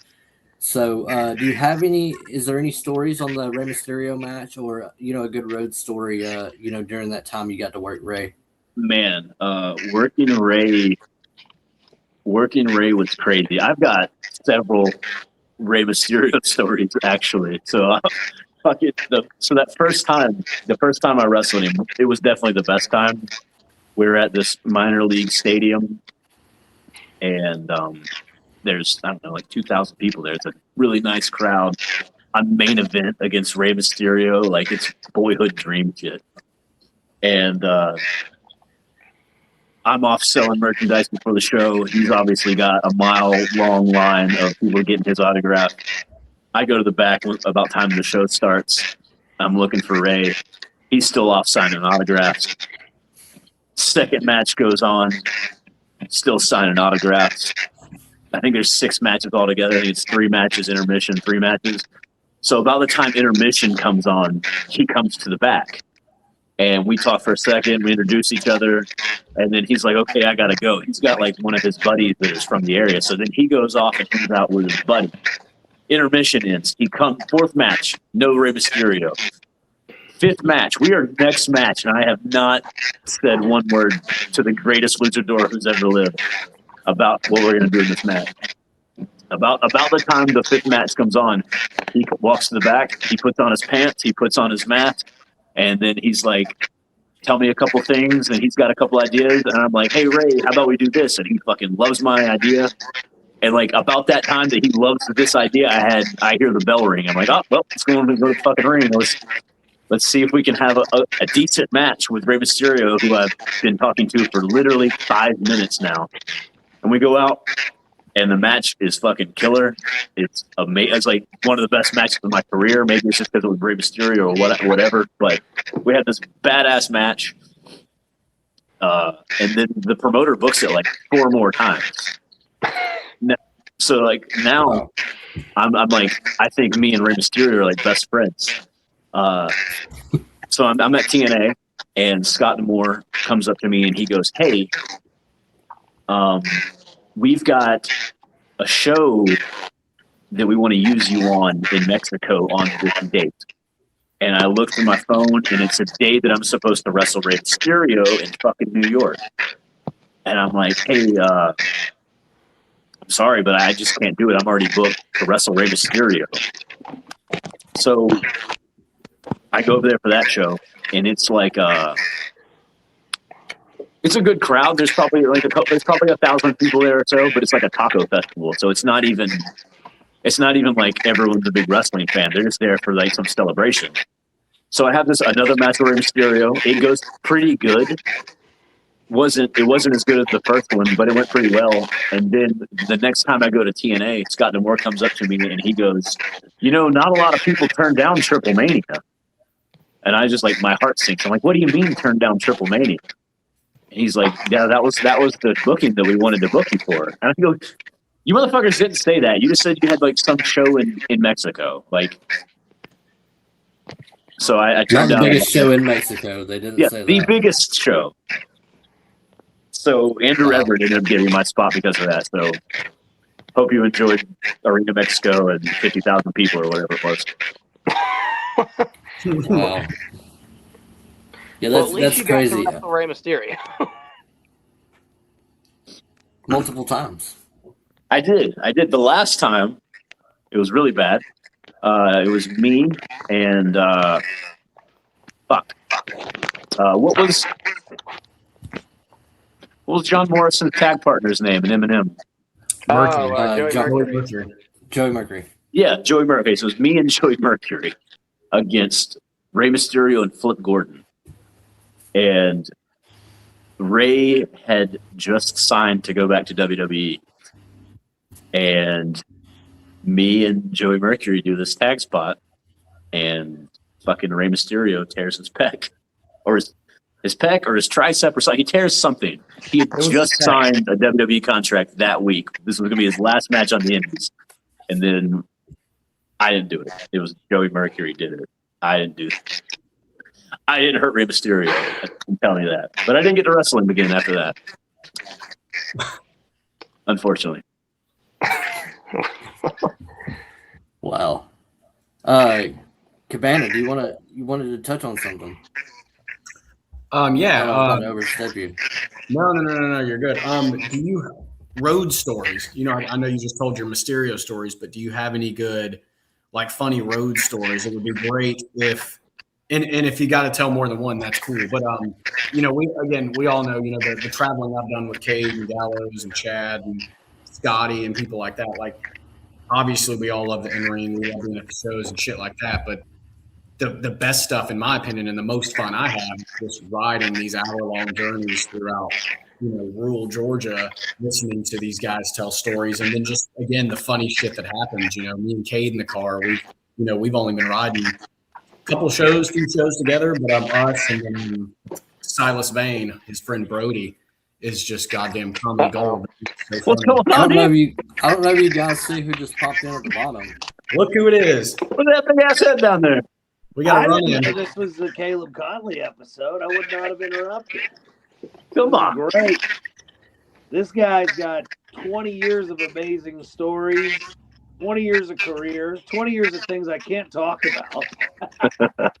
So, is there any stories on the Rey Mysterio match or, a good road story, during that time you got to work Rey? Man, working Ray was crazy. I've got several Rey Mysterio stories actually. So so the first time I wrestled him, it was definitely the best time. We were at this minor league stadium, and there's, I don't know, like 2,000 people there. It's a really nice crowd. A main event against Rey Mysterio, like it's boyhood dream shit. And I'm off selling merchandise before the show. He's obviously got a mile-long line of people getting his autograph. I go to the back about time the show starts. I'm looking for Ray. He's still off signing autographs. Second match goes on, still signing autographs. I think there's 6 matches altogether. I think it's 3 matches, intermission, 3 matches. So about the time intermission comes on, he comes to the back. And we talk for a second, we introduce each other, and then he's like, okay, I gotta go. He's got like one of his buddies that is from the area. So then he goes off and comes out with his buddy. Intermission ends. He comes, 4th match, no Rey Mysterio. 5th match, we are next match, and I have not said one word to the greatest luchador who's ever lived about what we're gonna do in this match. About the time the 5th match comes on, he walks to the back, he puts on his pants, he puts on his mask, and then he's like, tell me a couple things, and he's got a couple ideas, and I'm like, hey, Ray, how about we do this? And he fucking loves my idea. And like about that time that he loves this idea, I hear the bell ring. I'm like, oh, well, let's go to the fucking ring. Let's see if we can have a decent match with Rey Mysterio, who I've been talking to for literally 5 minutes now. And we go out, and the match is fucking killer. It's amazing. It's like one of the best matches of my career. Maybe it's just because it was Rey Mysterio or whatever. But we had this badass match. And then the promoter books it like 4 more times. So like now I'm like, I think me and Rey Mysterio are like best friends. So I'm at TNA, and Scott Moore comes up to me and he goes, hey, we've got a show that we want to use you on in Mexico on this date. And I looked at my phone, and it's a day that I'm supposed to wrestle Rey Mysterio in fucking New York. And I'm like, hey, I'm sorry, but I just can't do it. I'm already booked to wrestle Rey Mysterio. So I go over there for that show, and it's like it's a good crowd. There's probably 1,000 people there or so, but it's like a taco festival. So it's not even like everyone's a big wrestling fan. They're just there for like some celebration. So I have another match with Rey Mysterio. It goes pretty good. It wasn't as good as the first one, but it went pretty well. And then the next time I go to TNA, Scott Moore comes up to me and he goes, not a lot of people turn down Triple Mania. And I just like, my heart sinks. I'm like, what do you mean turn down Triple Mania? And he's like, yeah, that was the booking that we wanted to book you for. And I go, you motherfuckers didn't say that. You just said you had like some show in Mexico. Like, so I turned down the biggest show in Mexico. They didn't say that. The biggest show. So Andrew Everett ended up getting my spot because of that. So hope you enjoyed Arena Mexico and 50,000 people or whatever it was. Wow. Yeah, Well, at least that's you crazy. got to wrestle Rey Mysterio. Multiple times. I did. The last time, it was really bad. It was me and what was John Morrison's tag partner's name in Eminem? Joey Mercury. Yeah, Joey Mercury. So it was me and Joey Mercury against Rey Mysterio and Flip Gordon. And Ray had just signed to go back to WWE. And me and Joey Mercury do this tag spot. and fucking Rey Mysterio tears his pec, or his pec, or his tricep, or something. He tears something. He had just signed a WWE contract that week. This was going to be his last match on the Indies, and then I didn't do it. It was Joey Mercury did it. I didn't do it. I didn't hurt Rey Mysterio. I'm telling you that. But I didn't get to wrestle him again after that. Unfortunately. Wow. Cabana, you wanted to touch on something? Yeah. I don't overstep you. No, you're good. Do you road stories? You know, I know you just told your Mysterio stories, but do you have any good, like, funny road stories? It would be great if, and if you got to tell more than one, that's cool. But you know, we all know, you know, the traveling I've done with Cade and Gallows and Chad and Scotty and people like that. Like, obviously, we all love the in-ring, we love being at the shows and shit like that. But the best stuff, in my opinion, and the most fun I have is just riding these hour-long journeys throughout, you know, rural Georgia, listening to these guys tell stories, and then just, again, the funny shit that happens. You know, me and Cade in the car, we've only been riding a couple shows, 2 shows together, but us and then Silas Vane, his friend Brody, is just goddamn comedy gold. So What's going I on don't know here? if you guys see who just popped in at the bottom. Look who it is. What's that big ass head down there? We got I to run didn't in. know this was the Caleb Konley episode. I would not have interrupted. Come on. Great. This guy's got 20 years of amazing stories, 20 years of career, 20 years of things I can't talk about.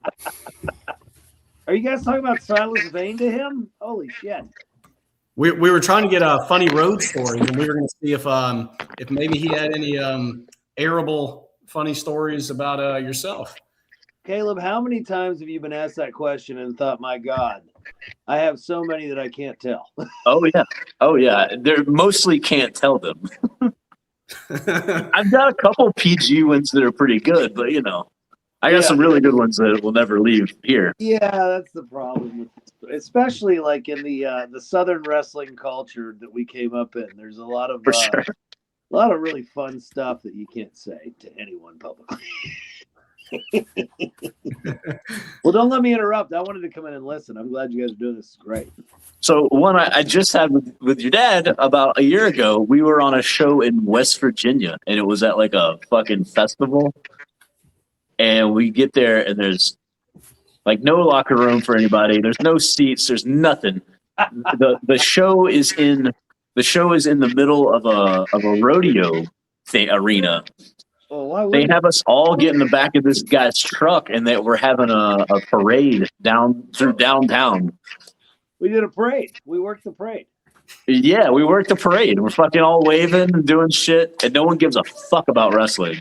Are you guys talking about Silas Vane to him? Holy shit. We were trying to get funny road stories, and we were going to see if maybe he had any arable funny stories about yourself. Caleb, how many times have you been asked that question and thought, my God, I have so many that I can't tell? Oh yeah. They mostly can't tell them. I've got a couple PG ones that are pretty good, but you know, I got some really good ones that will never leave here. Yeah, that's the problem with this. Especially like in the Southern wrestling culture that we came up in. There's a lot of Sure. a lot of really fun stuff that you can't say to anyone publicly. Well, don't let me interrupt. I wanted to come in and listen. I'm glad you guys are doing this. It's great. So one I just had with your dad about a year ago, we were on a show in West Virginia, and it was at like a fucking festival. And we get there, and there's like no locker room for anybody. There's no seats. There's nothing. The show is in the middle of a rodeo arena. Well, why would They have us all get in the back of this guy's truck, and we're having a parade down through downtown. we did a parade? We worked the parade. Yeah, we worked the parade. We're fucking all waving and doing shit, and no one gives a fuck about wrestling.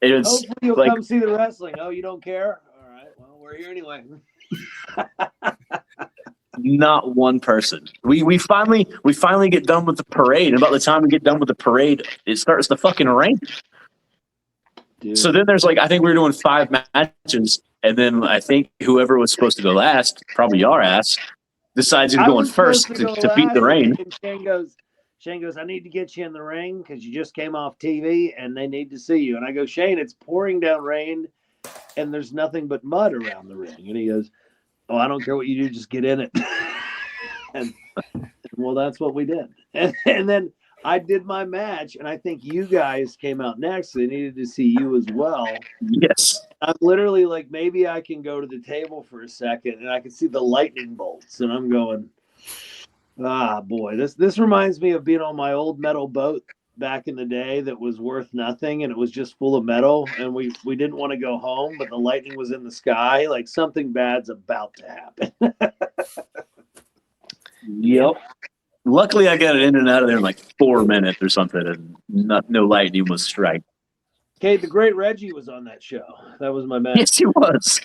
It's Hopefully you'll like, come see the wrestling. Oh, you don't care? All right. Well, we're here anyway. not one person. We finally get done with the parade, and about the time we get done with the parade, it starts to fucking rain. Dude. So then there's like, I think we were doing 5 matches, and then I think whoever was supposed to go last, probably your ass, decides he's going first to beat the rain. And Shane goes, I need to get you in the ring because you just came off TV and they need to see you. And I go, Shane, it's pouring down rain and there's nothing but mud around the ring. And he goes, oh, I don't care what you do, just get in it. and well, that's what we did. And then I did my match, and I think you guys came out next. So they needed to see you as well. Yes. I'm literally like, maybe I can go to the table for a second, and I can see the lightning bolts, and I'm going, ah, boy, this reminds me of being on my old metal boat back in the day that was worth nothing, and it was just full of metal, and we didn't want to go home, but the lightning was in the sky. Like something bad's about to happen. Yep. Luckily, I got it in and out of there in like 4 minutes or something, and no lightning was strike. Okay, the great Reggie was on that show. That was my man. Yes, he was.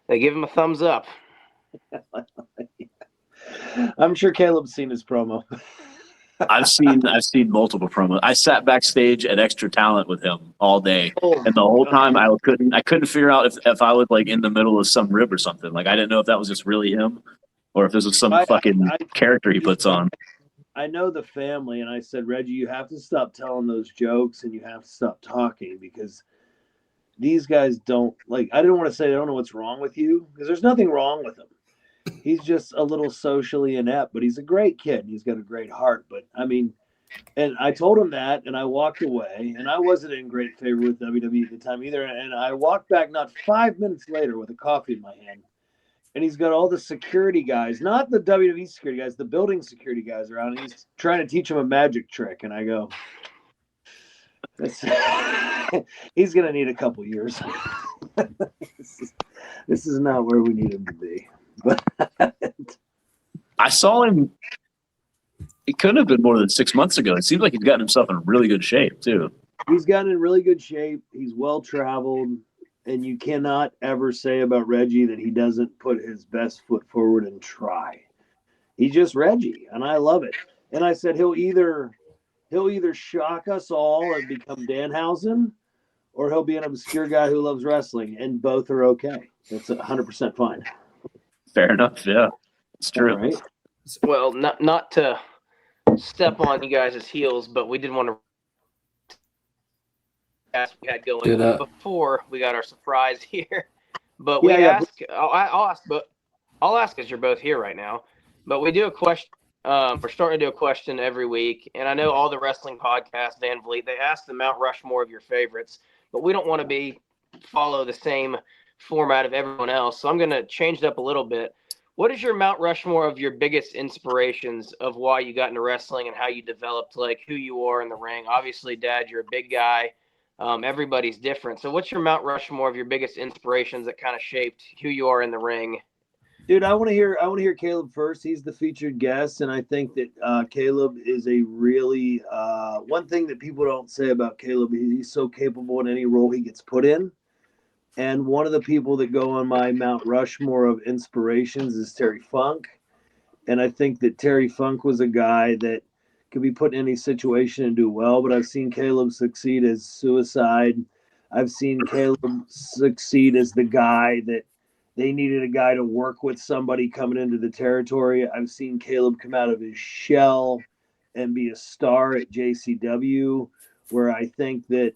They give him a thumbs up. I'm sure Caleb's seen his promo. I've seen multiple promos. I sat backstage at Extra Talent with him all day, and the whole time I couldn't figure out if I was like in the middle of some rib or something. Like I didn't know if that was just really him, or if this was some fucking character he puts on. I know the family, and I said, Reggie, you have to stop telling those jokes, and you have to stop talking because these guys don't like. I didn't want to say I don't know what's wrong with you because there's nothing wrong with him. He's just a little socially inept, but he's a great kid. And he's got a great heart. But I mean, and I told him that, and I walked away, and I wasn't in great favor with WWE at the time either. And I walked back not 5 minutes later with a coffee in my hand, and he's got all the security guys, not the WWE security guys, the building security guys around. And he's trying to teach him a magic trick, and I go, he's going to need a couple years. This is not where we need him to be. But I saw him. It couldn't have been more than 6 months ago. It seems like he's gotten himself in really good shape too. He's gotten in really good shape. He's well traveled, and you cannot ever say about Reggie that he doesn't put his best foot forward and try. He's just Reggie, and I love it. And I said he'll either shock us all and become Danhausen, or he'll be an obscure guy who loves wrestling, and both are okay. That's 100% fine. Fair enough. Yeah, it's true. Right? Well, not to step on you guys' heels, but we did want to ask we had going before we got our surprise here. But we I'll ask as you're both here right now. But we do a question. We're starting to do a question every week, and I know all the wrestling podcasts, Van Vliet, they ask the Mount Rushmore of your favorites, but we don't want to follow the same format of everyone else. So I'm going to change it up a little bit. What is your Mount Rushmore of your biggest inspirations of why you got into wrestling and how you developed like who you are in the ring? Obviously, Dad, you're a big guy. Everybody's different. So what's your Mount Rushmore of your biggest inspirations that kind of shaped who you are in the ring? Dude, I want to hear Caleb first. He's the featured guest, and I think that Caleb is a really one thing that people don't say about Caleb. He's so capable in any role he gets put in. And one of the people that go on my Mount Rushmore of inspirations is Terry Funk. And I think that Terry Funk was a guy that could be put in any situation and do well. But I've seen Caleb succeed as Suicide. I've seen Caleb succeed as the guy that they needed a guy to work with somebody coming into the territory. I've seen Caleb come out of his shell and be a star at JCW, where I think that,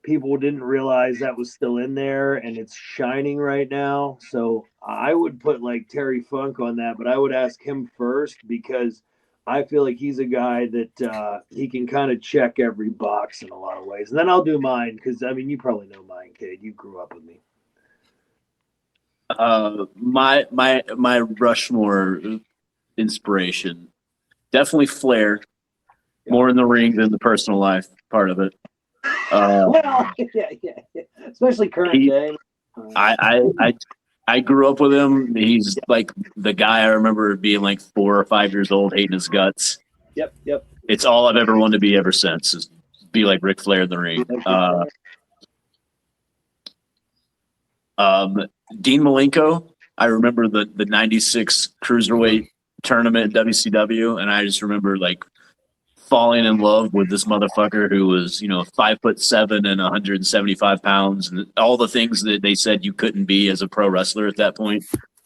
people didn't realize that was still in there, and it's shining right now. So I would put like Terry Funk on that, but I would ask him first because I feel like he's a guy that he can kind of check every box in a lot of ways. And then I'll do mine because, you probably know mine, Cade. You grew up with me. My Rushmore inspiration, definitely Flair, more in the ring than the personal life part of it. Yeah. Especially current day. I grew up with him. He's like the guy I remember being like 4 or 5 years old, hating his guts. Yep. It's all I've ever wanted to be ever since, is be like Ric Flair in the ring. Dean Malenko, I remember the 96 Cruiserweight tournament in WCW, and I just remember like falling in love with this motherfucker who was, 5'7" and 175 pounds, and all the things that they said you couldn't be as a pro wrestler at that point.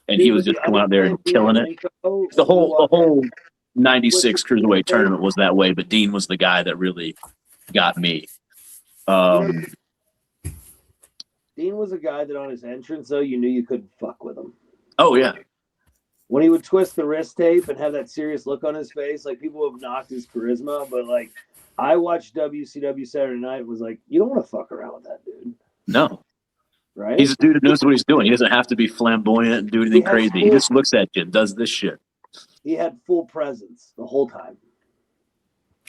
And he was just going out there and killing it. The whole 96 Cruiserweight tournament was that way, but Dean was the guy that really got me. Dean was a guy that on his entrance, though, you knew you couldn't fuck with him. Oh, yeah. When he would twist the wrist tape and have that serious look on his face, like people have knocked his charisma, but like I watched WCW Saturday Night and was like, you don't want to fuck around with that dude. No. Right? He's a dude who knows what he's doing. He doesn't have to be flamboyant and do anything crazy. He just looks at you and does this shit. He had full presence the whole time.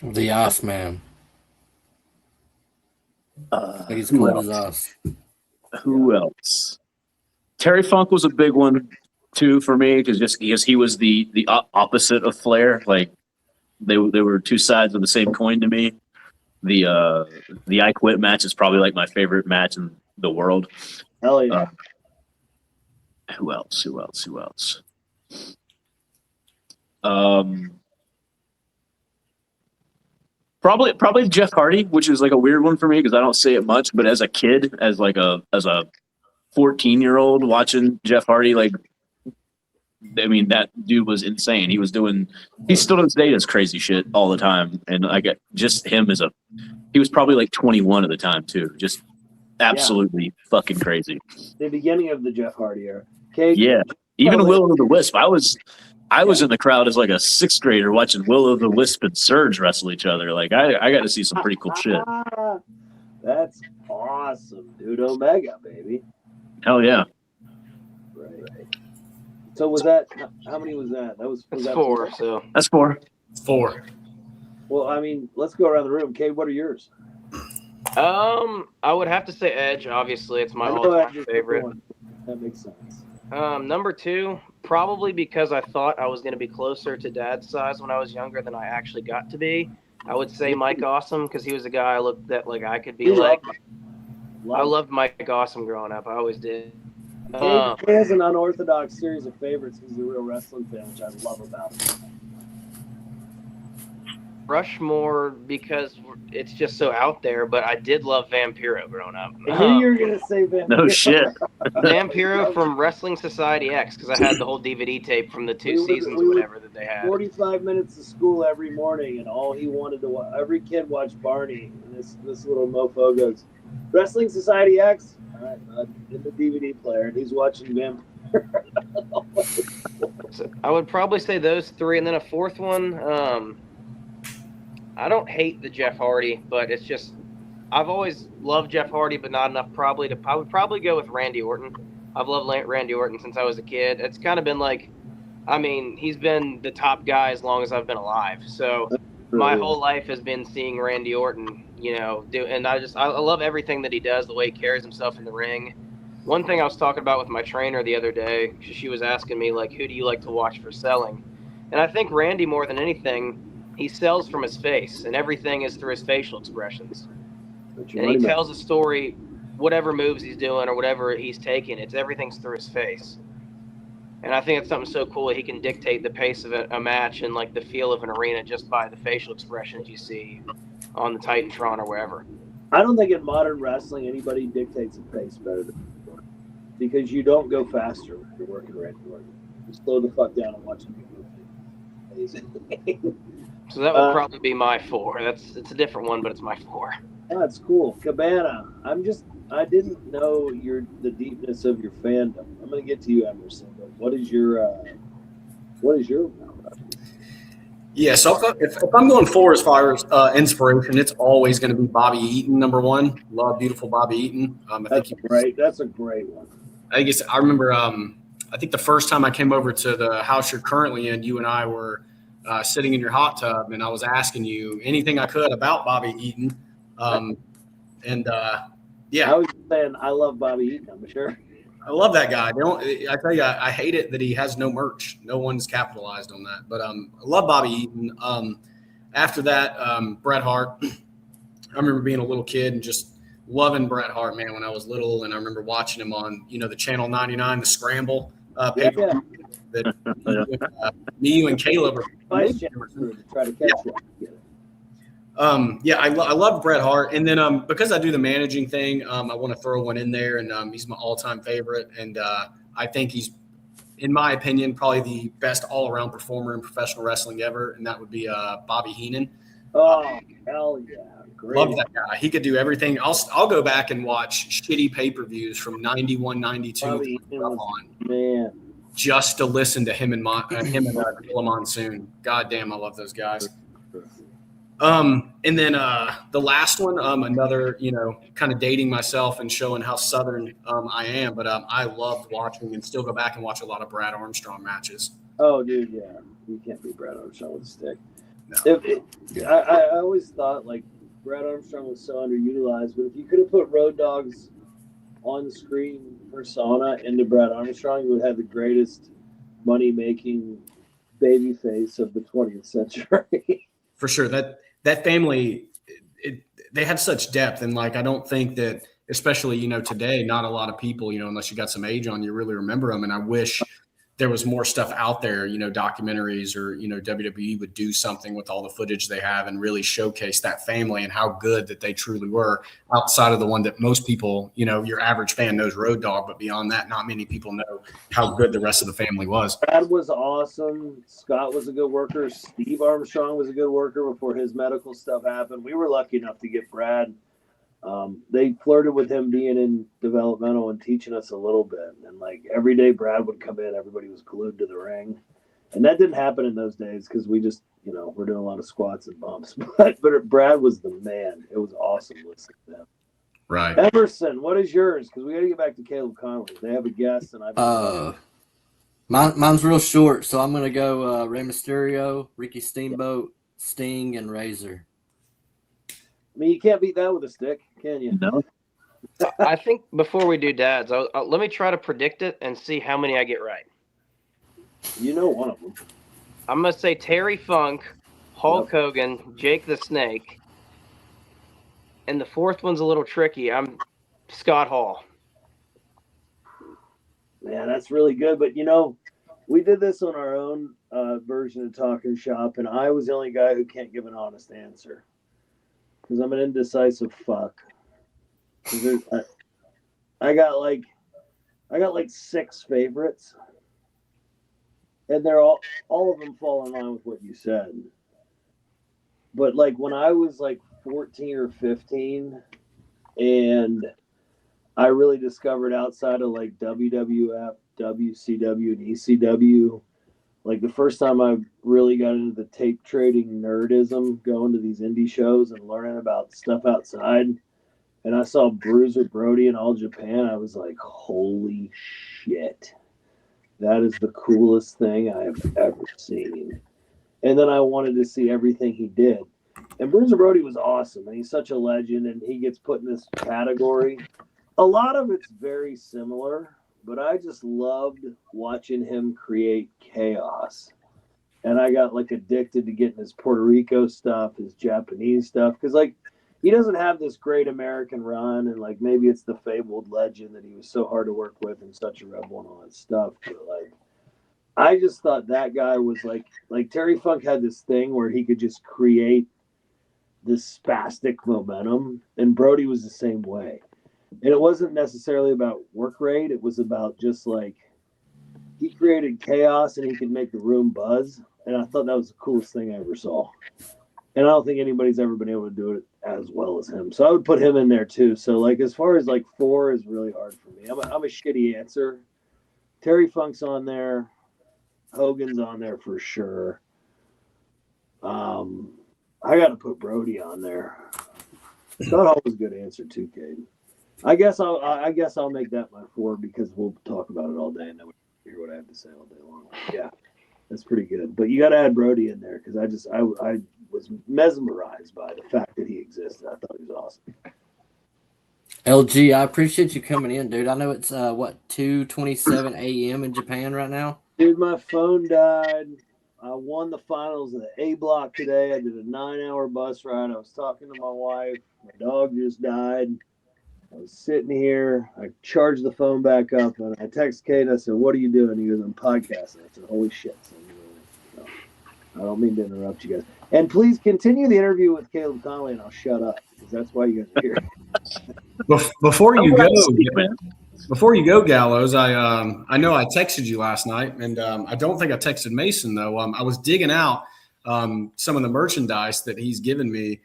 The Off Man. He's Who cold as us. Who else? Terry Funk was a big one too for me, because he was the opposite of Flair. Like they were two sides of the same coin to me. The I Quit match is probably like my favorite match in the world. Hell yeah. Who else? Probably Jeff Hardy, which is like a weird one for me because I don't say it much, but as a kid, as a 14-year-old watching Jeff Hardy, like, that dude was insane. He still to this day does crazy shit all the time. And I got just him he was probably like 21 at the time too. Just absolutely fucking crazy. The beginning of the Jeff Hardy era. Okay. Yeah, even Will of the Wisp. I was in the crowd as like a 6th grader watching Will of the Wisp and Surge wrestle each other. Like I got to see some pretty cool shit. That's awesome, dude. Omega, baby. Hell yeah. Right. So was that? How many was that? That's that 4. So That's 4. 4. Well, I mean, let's go around the room. Kate, what are yours? I would have to say Edge. Obviously, it's my all-time favorite. That makes sense. Number 2, probably because I thought I was going to be closer to Dad's size when I was younger than I actually got to be. I would say Mike Awesome because he was a guy I looked at like I could be like. I loved Mike Awesome growing up. I always did. He has an unorthodox series of favorites. He's a real wrestling fan, which I love about him. Rushmore because it's just so out there, but I did love Vampiro growing up. I knew you were going to say Vampiro. No shit. Vampiro from Wrestling Society X because I had the whole DVD tape from the 2 seasons or whatever that they had. 45 minutes of school every morning, and all he wanted to watch, every kid watched Barney, and this little mofo goes, Wrestling Society X? All right, in the DVD player, and he's watching Vampiro. So I would probably say those 3, and then a 4th one. I don't hate the Jeff Hardy, but it's just I've always loved Jeff Hardy, but not enough probably to. I would probably go with Randy Orton. I've loved Randy Orton since I was a kid. It's kind of been like, I mean, he's been the top guy as long as I've been alive. So my whole life has been seeing Randy Orton, do, and I love everything that he does, the way he carries himself in the ring. One thing I was talking about with my trainer the other day, she was asking me like, who do you like to watch for selling? And I think Randy more than anything. He sells from his face, and everything is through his facial expressions. And he tells a story, whatever moves he's doing or whatever he's taking, everything's through his face. And I think it's something so cool that he can dictate the pace of a match and like the feel of an arena just by the facial expressions you see on the Titantron or wherever. I don't think in modern wrestling anybody dictates a pace better than before, because you don't go faster when you're working Randy Orton. You slow the fuck down and watch him move. Amazing. So that would probably be my 4. It's a different one, but it's my 4. That's cool. Cabana. I didn't know the deepness of your fandom. I'm going to get to you, Emerson. But what is your Yeah, so if I'm going 4 as far as inspiration, it's always going to be Bobby Eaton, number 1. Love beautiful Bobby Eaton. That's great. That's a great one. I remember. I think the first time I came over to the house you're currently in, you and I were sitting in your hot tub, and I was asking you anything I could about Bobby Eaton. Yeah. I was saying I love Bobby Eaton, I'm sure. I love that guy. I tell you, I hate it that he has no merch. No one's capitalized on that. But I love Bobby Eaton. After that, Bret Hart. I remember being a little kid and just loving Bret Hart, man, when I was little. And I remember watching him on, the Channel 99, the Scramble paper. That me, you, and Caleb are try to catch one. I love Bret Hart, and then because I do the managing thing, I want to throw one in there, and he's my all-time favorite, and I think he's, in my opinion, probably the best all-around performer in professional wrestling ever, and that would be Bobby Heenan. Oh, hell yeah. Great. Love that guy. He could do everything. I'll go back and watch shitty pay-per-views from 91, 92 man, just to listen to him and Gorilla Monsoon. God damn, I love those guys. And then the last one, another, kind of dating myself and showing how Southern I am, but I loved watching and still go back and watch a lot of Brad Armstrong matches. Oh, dude, yeah. You can't beat Brad Armstrong with a stick. No. I always thought, like, Brad Armstrong was so underutilized, but if you could have put Road Dogg's on-screen persona into Brad Armstrong, you would have the greatest money-making babyface of the 20th century. For sure. That family, they had such depth. And, like, I don't think that, especially, today, not a lot of people, unless you got some age on you, really remember them. And I wish there was more stuff out there, documentaries or, WWE would do something with all the footage they have and really showcase that family and how good that they truly were, outside of the one that most people, your average fan knows Road Dogg, but beyond that, not many people know how good the rest of the family was. Brad was awesome. Scott was a good worker. Steve Armstrong was a good worker before his medical stuff happened. We were lucky enough to get Brad They flirted with him being in developmental and teaching us a little bit. And like every day Brad would come in, everybody was glued to the ring. And that didn't happen in those days because we just, we're doing a lot of squats and bumps. But Brad was the man. It was awesome listening to him. Right. Emerson, what is yours? Because we got to get back to Caleb Konley. They have a guest, and mine's real short, so I'm gonna go Rey Mysterio, Ricky Steamboat, Sting, and Razor. I mean, you can't beat that with a stick, can you? No. I think before we do dads, let me try to predict it and see how many I get right. You know one of them. I'm going to say Terry Funk, Hulk Hogan, Jake the Snake. And the fourth one's a little tricky. I'm Scott Hall. Man, that's really good. But, we did this on our own version of Talking Shop, and I was the only guy who can't give an honest answer because I'm an indecisive fuck. I got like 6 favorites, and they're all of them fall in line with what you said. But like when I was like 14 or 15, and I really discovered outside of like WWF, WCW, and ECW, like the first time I really got into the tape trading nerdism, going to these indie shows and learning about stuff outside, and I saw Bruiser Brody in All Japan, I was like, holy shit. That is the coolest thing I have ever seen. And then I wanted to see everything he did. And Bruiser Brody was awesome, and he's such a legend, and he gets put in this category. A lot of it's very similar, but I just loved watching him create chaos. And I got like addicted to getting his Puerto Rico stuff, his Japanese stuff, because like he doesn't have this great American run, and like maybe it's the fabled legend that he was so hard to work with and such a rebel and all that stuff. But like, I just thought that guy was like Terry Funk had this thing where he could just create this spastic momentum, and Brody was the same way. And it wasn't necessarily about work rate; it was about just like he created chaos and he could make the room buzz. And I thought that was the coolest thing I ever saw. And I don't think anybody's ever been able to do it as well as him. So I would put him in there too. So like as far as like 4 is really hard for me. I'm a shitty answer. Terry Funk's on there. Hogan's on there for sure. I got to put Brody on there. Scott Hall was a good answer too, Caden. I guess I'll make that my 4 because we'll talk about it all day and then we hear what I have to say all day long. Yeah, that's pretty good. But you got to add Brody in there because I was mesmerized by the fact that he existed. I thought he was awesome. LG, I appreciate you coming in, dude. I know it's 2:27 a.m. in Japan right now. Dude, my phone died. I won the finals of the A block today. I did a 9-hour bus ride. I was talking to my wife. My dog just died. I was sitting here. I charged the phone back up, and I text Kate. I said, "What are you doing?" He goes, "I'm podcasting." I said, "Holy shit!" So, I don't mean to interrupt you guys. And please continue the interview with Caleb Konley, and I'll shut up because that's why you guys are here. Before you go, Gallows, I know I texted you last night, and I don't think I texted Mason though. I was digging out some of the merchandise that he's given me,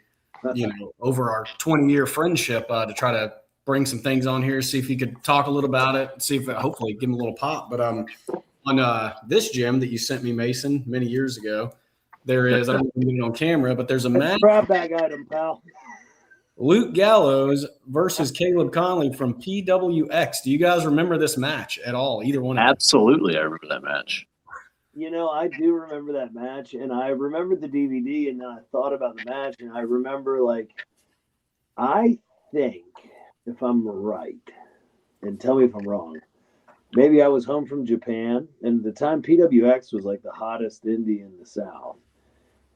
over our 20-year friendship to try to bring some things on here, see if he could talk a little about it, see if hopefully give him a little pop. But on this gym that you sent me, Mason, many years ago, there is, I don't know if you get it on camera, but there's a match. Grab bag item, pal. Luke Gallows versus Caleb Konley from PWX. Do you guys remember this match at all? Either one? Absolutely, I remember that match. I do remember that match, and I remember the DVD, and then I thought about the match, and I remember, I think, if I'm right, and tell me if I'm wrong, maybe I was home from Japan, and at the time PWX was like the hottest indie in the South,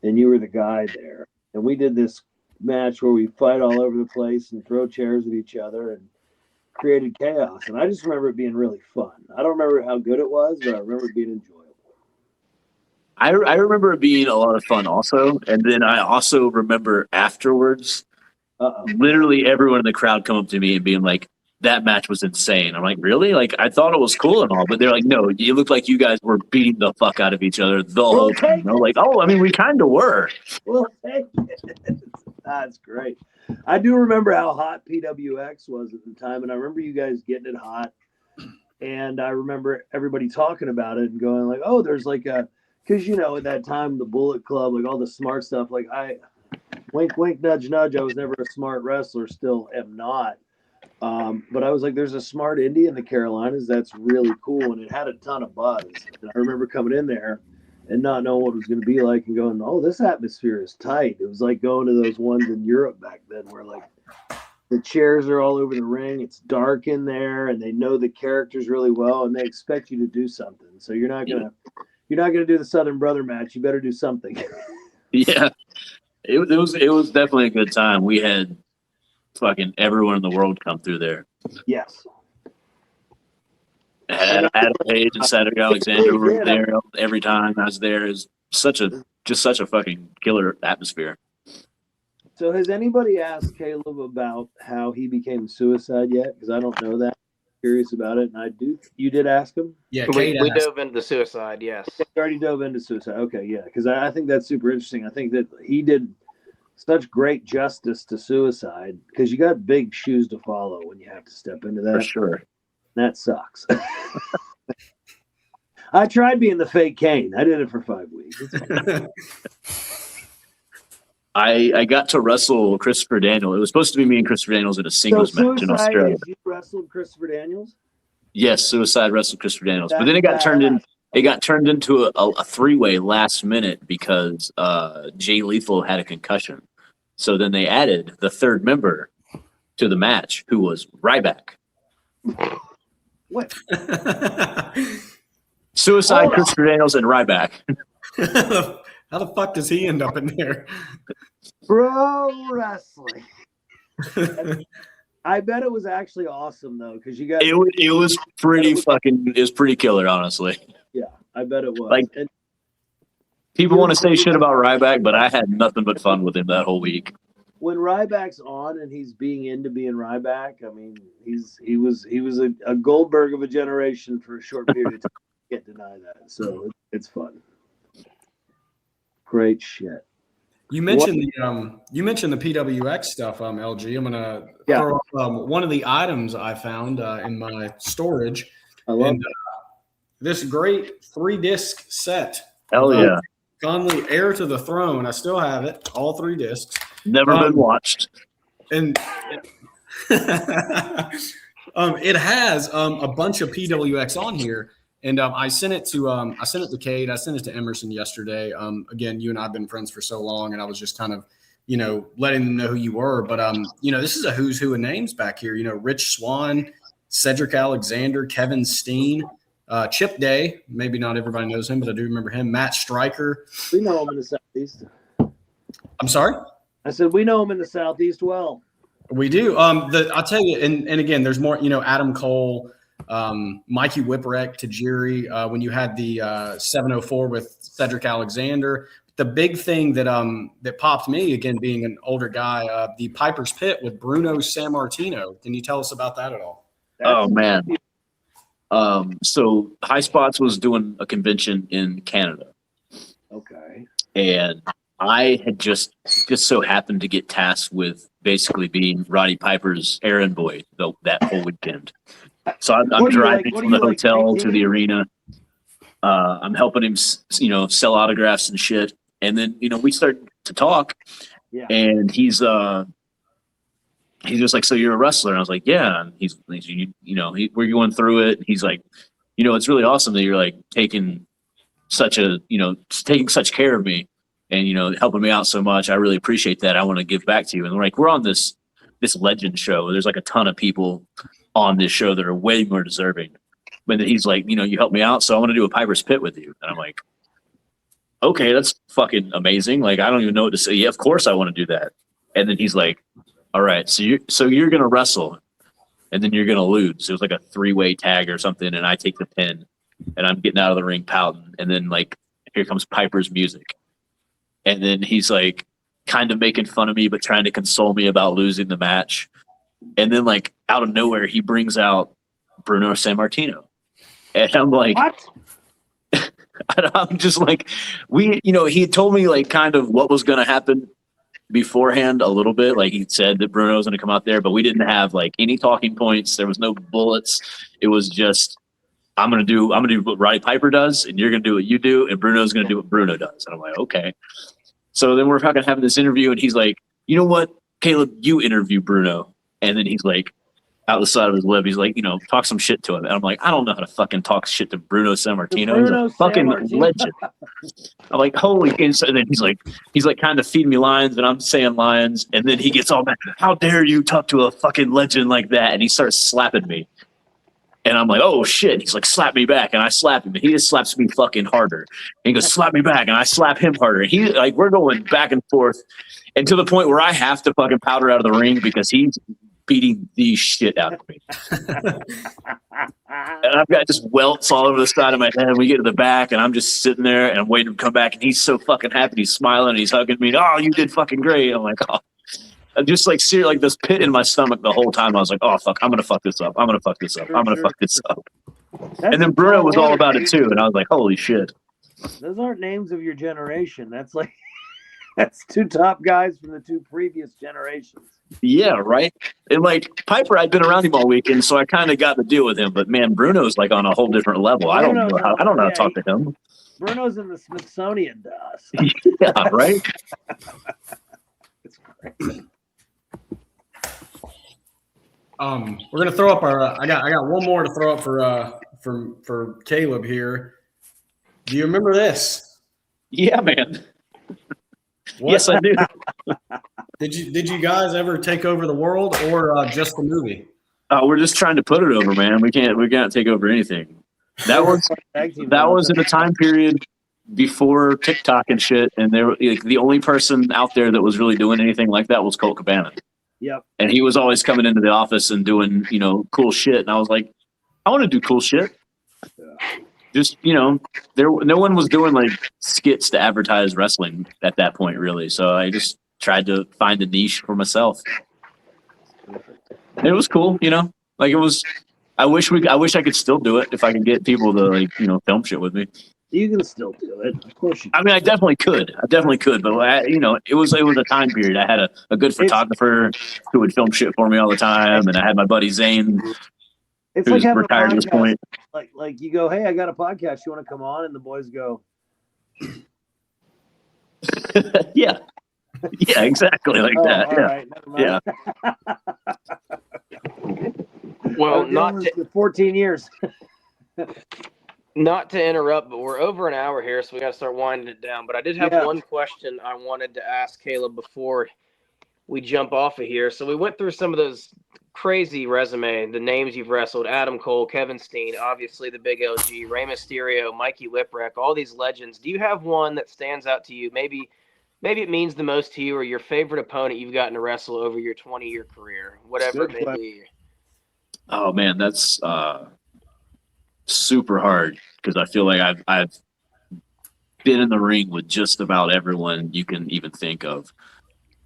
and you were the guy there, and we did this match where we fight all over the place and throw chairs at each other and created chaos. And I just remember it being really fun. I don't remember how good it was, but I remember it being enjoyable. I remember it being a lot of fun also. And then I also remember afterwards, literally everyone in the crowd come up to me and being like, that match was insane. I'm like, really? Like, I thought it was cool and all, but they're like, no, you looked like you guys were beating the fuck out of each other the whole time. I'm like, oh, I mean, we kind of were. We'll take it. That's great. I do remember how hot PWX was at the time, and I remember you guys getting it hot. And I remember everybody talking about it and going like, "Oh, there's like a," because at that time the Bullet Club, like all the smart stuff. Like wink, wink, nudge, nudge. I was never a smart wrestler, still am not. But I was like, "There's a smart indie in the Carolinas that's really cool," and it had a ton of buzz. And I remember coming in there and not knowing what it was going to be like, and going, "Oh, this atmosphere is tight." It was like going to those ones in Europe back then, where like the chairs are all over the ring. It's dark in there, and they know the characters really well, and they expect you to do something. So you're not gonna do the Southern Brother match. You better do something. Yeah, it was definitely a good time. We had fucking everyone in the world come through there. Yes. Adam Page and Cedric Alexander were there every time I was there. It's such a fucking killer atmosphere. So has anybody asked Caleb about how he became Suicide yet? Because I don't know that. I'm curious about it, and I do. You did ask him? Yeah, we dove into Suicide. Yes, You already dove into Suicide. Okay, yeah, because I think that's super interesting. I think that he did such great justice to Suicide because you got big shoes to follow when you have to step into that. For sure. That sucks. I tried being the fake Kane. I did it for 5 weeks. I got to wrestle Christopher Daniels. It was supposed to be me and Christopher Daniels in a singles match in Australia. You wrestled Christopher Daniels? Yes, Suicide wrestled Christopher Daniels, but then it got turned into a three-way last minute because Jay Lethal had a concussion. So then they added the third member to the match, who was Ryback. What? Suicide, Christopher Daniels, and Ryback. How the fuck does he end up in there? Pro wrestling. I bet it was actually awesome though, because you guys. It was pretty killer, honestly. Yeah, I bet it was. Like, people want to say shit about Ryback, but I had nothing but fun with him that whole week. When Ryback's on and he's being Ryback, I mean, he was a Goldberg of a generation for a short period of time. Can't deny that. So it's fun. Great shit. You mentioned the PWX stuff, LG. I'm gonna throw up, one of the items I found in my storage. I love this great 3-disc set. Hell yeah. Konley, Heir to the Throne. I still have it, all 3 discs. Never been watched. And it has a bunch of PWX on here. And I sent it to Cade. I sent it to Emerson yesterday. Again, you and I have been friends for so long, and I was just kind of, letting them know who you were. But this is a who's who of names back here. Rich Swann, Cedric Alexander, Kevin Steen, Chip Day. Maybe not everybody knows him, but I do remember him. Matt Stryker. We know him in the Southeast. I'm sorry? I said we know him in the Southeast well. We do. I'll tell you, and again, there's more. Adam Cole. Mikey Whipwreck, Tajiri, when you had the 704 with Cedric Alexander. The big thing that popped me, again, being an older guy, the Piper's Pit with Bruno Sammartino. Can you tell us about that at all? Oh, man. So High Spots was doing a convention in Canada. Okay. And I had just so happened to get tasked with basically being Roddy Piper's errand boy that whole weekend. So I'm driving from the hotel to the arena. I'm helping him, sell autographs and shit. And then, we start to talk. Yeah. And he's just like, "So you're a wrestler?" And I was like, "Yeah." And he's we're going through it. He's like, "It's really awesome that you're like taking such care of me and, helping me out so much. I really appreciate that. I want to give back to you." And we're on this legend show. There's like a ton of people on this show that are way more deserving. But then he's like, "You helped me out, so I want to do a Piper's Pit with you." And I'm like, "Okay, that's fucking amazing. Like, I don't even know what to say. Yeah, of course I want to do that." And then he's like, "All right, so you're going to wrestle and then you're going to lose." It was like a 3-way tag or something. And I take the pin and I'm getting out of the ring pouting. And then like, here comes Piper's music. And then he's like kind of making fun of me, but trying to console me about losing the match. And then like out of nowhere, he brings out Bruno Sammartino. And I'm like, what? I'm just like, he had told me like kind of what was going to happen beforehand a little bit. Like he said that Bruno was going to come out there, but we didn't have like any talking points. There was no bullets. It was just, I'm going to do what Roddy Piper does, and you're going to do what you do, and Bruno's going to do what Bruno does. And I'm like, okay. So then we're fucking having this interview, and he's like, you know what, Caleb, you interview Bruno. And then he's like, out the side of his lip, he's like, talk some shit to him. And I'm like, I don't know how to fucking talk shit to Bruno Sammartino. He's a fucking legend. I'm like, holy. And then he's like kind of feeding me lines, and I'm saying lines. And then he gets all mad. How dare you talk to a fucking legend like that? And he starts slapping me. And I'm like, oh shit. He's like, slap me back. And I slap him. And he just slaps me fucking harder. And he goes, slap me back. And I slap him harder. And he like, we're going back and forth. And to the point where I have to fucking powder out of the ring because he's beating the shit out of me. And I've got just welts all over the side of my head. We get to the back, and I'm just sitting there, and I'm waiting to come back, and he's so fucking happy. He's smiling, and he's hugging me. Oh, you did fucking great. I'm like, oh. I'm just like, seriously, like this pit in my stomach the whole time. I was like, oh, fuck, I'm going to fuck this up. I'm going to fuck this up. I'm going to fuck this up. And then Bruno was all about it, too, and I was like, holy shit. Those aren't names of your generation. That's like, that's two top guys from the two previous generations. Yeah, right. And like Piper, I'd been around him all weekend, so I kind of got to deal with him. But man, Bruno's like on a whole different level. I don't know how to talk to him. Bruno's in the Smithsonian to us. Yeah, right. It's crazy. We're gonna throw up our. I got one more to throw up for Caleb here. Do you remember this? Yeah, man. What? Yes, I do. Did you guys ever take over the world or just the movie? We're just trying to put it over, man. We can't take over anything. That was in a time period before TikTok and shit, and there like, the only person out there that was really doing anything like that was Colt Cabana. Yep. And he was always coming into the office and doing cool shit, and I was like, I want to do cool shit. Just no one was doing like skits to advertise wrestling at that point, really. So I just tried to find a niche for myself. And it was cool, like it was. I wish I could still do it if I could get people to film shit with me. You can still do it, of course you can. I mean, I definitely could, but it was a time period. I had a good photographer who would film shit for me all the time, and I had my buddy Zane. It's who's like having retired a podcast. at this point. Like you go, hey, I got a podcast. You want to come on? And the boys go, Yeah, exactly like that. All right, never mind. Well, not to 14 years. Not to interrupt, but we're over an hour here, so we got to start winding it down. But I did have one question I wanted to ask Caleb before we jump off of here. So we went through some of those crazy resume, the names you've wrestled: Adam Cole, Kevin Steen, obviously the Big LG, Rey Mysterio, Mikey Whipwreck, all these legends. Do you have one that stands out to you? Maybe it means the most to you, or your favorite opponent you've gotten to wrestle over your 20-year career, whatever it may be. Oh man, that's super hard because I feel like I've been in the ring with just about everyone you can even think of.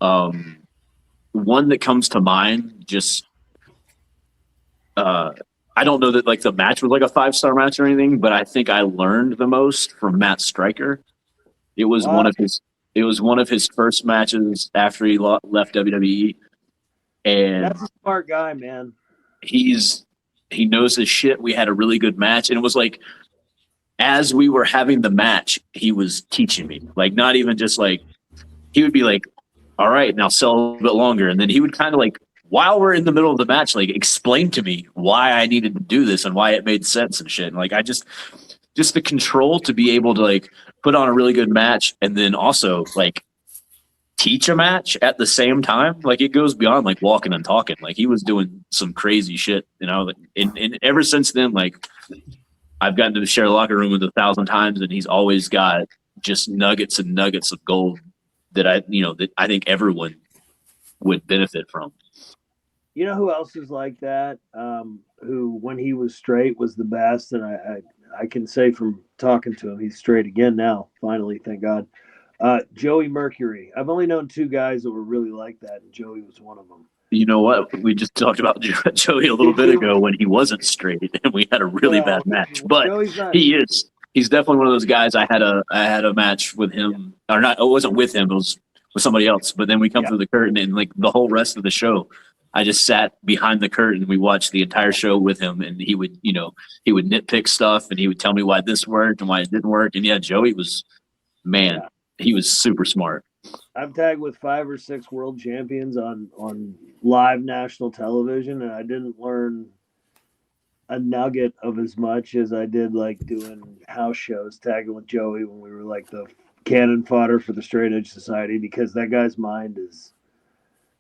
One that comes to mind, just I don't know that like the match was like a 5-star match or anything, but I think I learned the most from Matt Stryker. It was one of his first matches after he left WWE, and that's a smart guy, man. He knows his shit. We had a really good match, and it was like as we were having the match, he was teaching me, like not even just like he would be like, all right, now sell a little bit longer, and then he would kind of like, while we're in the middle of the match, like explain to me why I needed to do this and why it made sense and shit. And like I just the control to be able to like put on a really good match and then also like teach a match at the same time. Like it goes beyond like walking and talking. Like he was doing some crazy shit, and ever since then, like I've gotten to share a locker room with 1,000 times, and he's always got just nuggets and nuggets of gold that I think everyone would benefit from. You know who else is like that? Who, when he was straight, was the best, and I can say from talking to him, he's straight again now. Finally, thank God. Joey Mercury. I've only known 2 guys that were really like that, and Joey was one of them. You know what? We just talked about Joey a little bit ago when he wasn't straight, and we had a really bad match. But he's definitely one of those guys. I had a match with him, or not? It wasn't with him. It was with somebody else. But then we come through the curtain, and like the whole rest of the show, I just sat behind the curtain. We watched the entire show with him, and he would nitpick stuff, and he would tell me why this worked and why it didn't work. And Joey was, man, he was super smart. I've tagged with 5 or 6 world champions on live national television, and I didn't learn a nugget of as much as I did like doing house shows, tagging with Joey when we were like the cannon fodder for the Straight Edge Society, because that guy's mind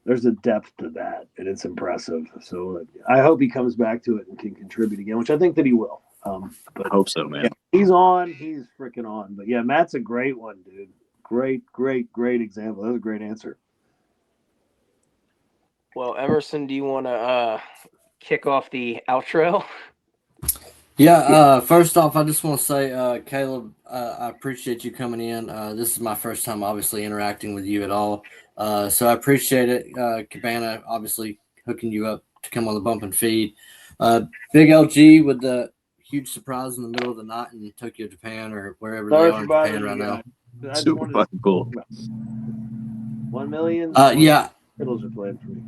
there's a depth to that, and it's impressive. So I hope he comes back to it and can contribute again, which I think that he will. But I hope so, man. Yeah, he's freaking on. But yeah, Matt's a great one, dude. Great example. That was a great answer. Well, Emerson, do you want to kick off the outro? Yeah, first off, I just want to say, Caleb, I appreciate you coming in. This is my first time, obviously, interacting with you at all. So I appreciate it. Cabana, obviously, hooking you up to come on the Bump and Feed. Big LG with the huge surprise in the middle of the night in Tokyo, Japan, or wherever they are in Japan right now. Super fucking cool. 1 million. Yeah. Riddles are playing for me.